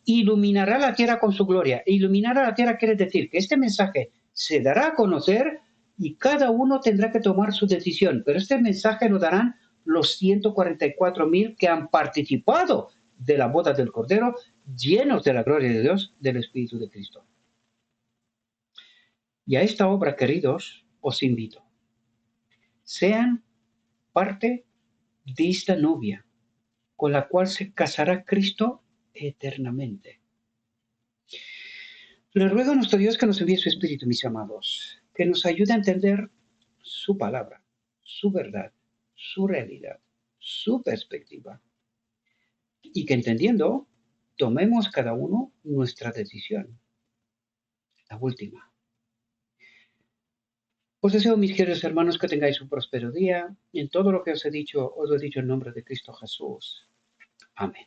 iluminará la tierra con su gloria. Iluminar a la tierra quiere decir que este mensaje se dará a conocer y cada uno tendrá que tomar su decisión. Pero este mensaje lo darán los 144.000 que han participado de la boda del Cordero, llenos de la gloria de Dios, del Espíritu de Cristo. Y a esta obra, queridos, os invito. Sean parte de esta novia con la cual se casará Cristo eternamente. Le ruego a nuestro Dios que nos envíe su Espíritu, mis amados, que nos ayude a entender su palabra, su verdad, su realidad, su perspectiva, y que entendiendo, tomemos cada uno nuestra decisión, la última. Os deseo, mis queridos hermanos, que tengáis un próspero día, y en todo lo que os he dicho en nombre de Cristo Jesús. Amén.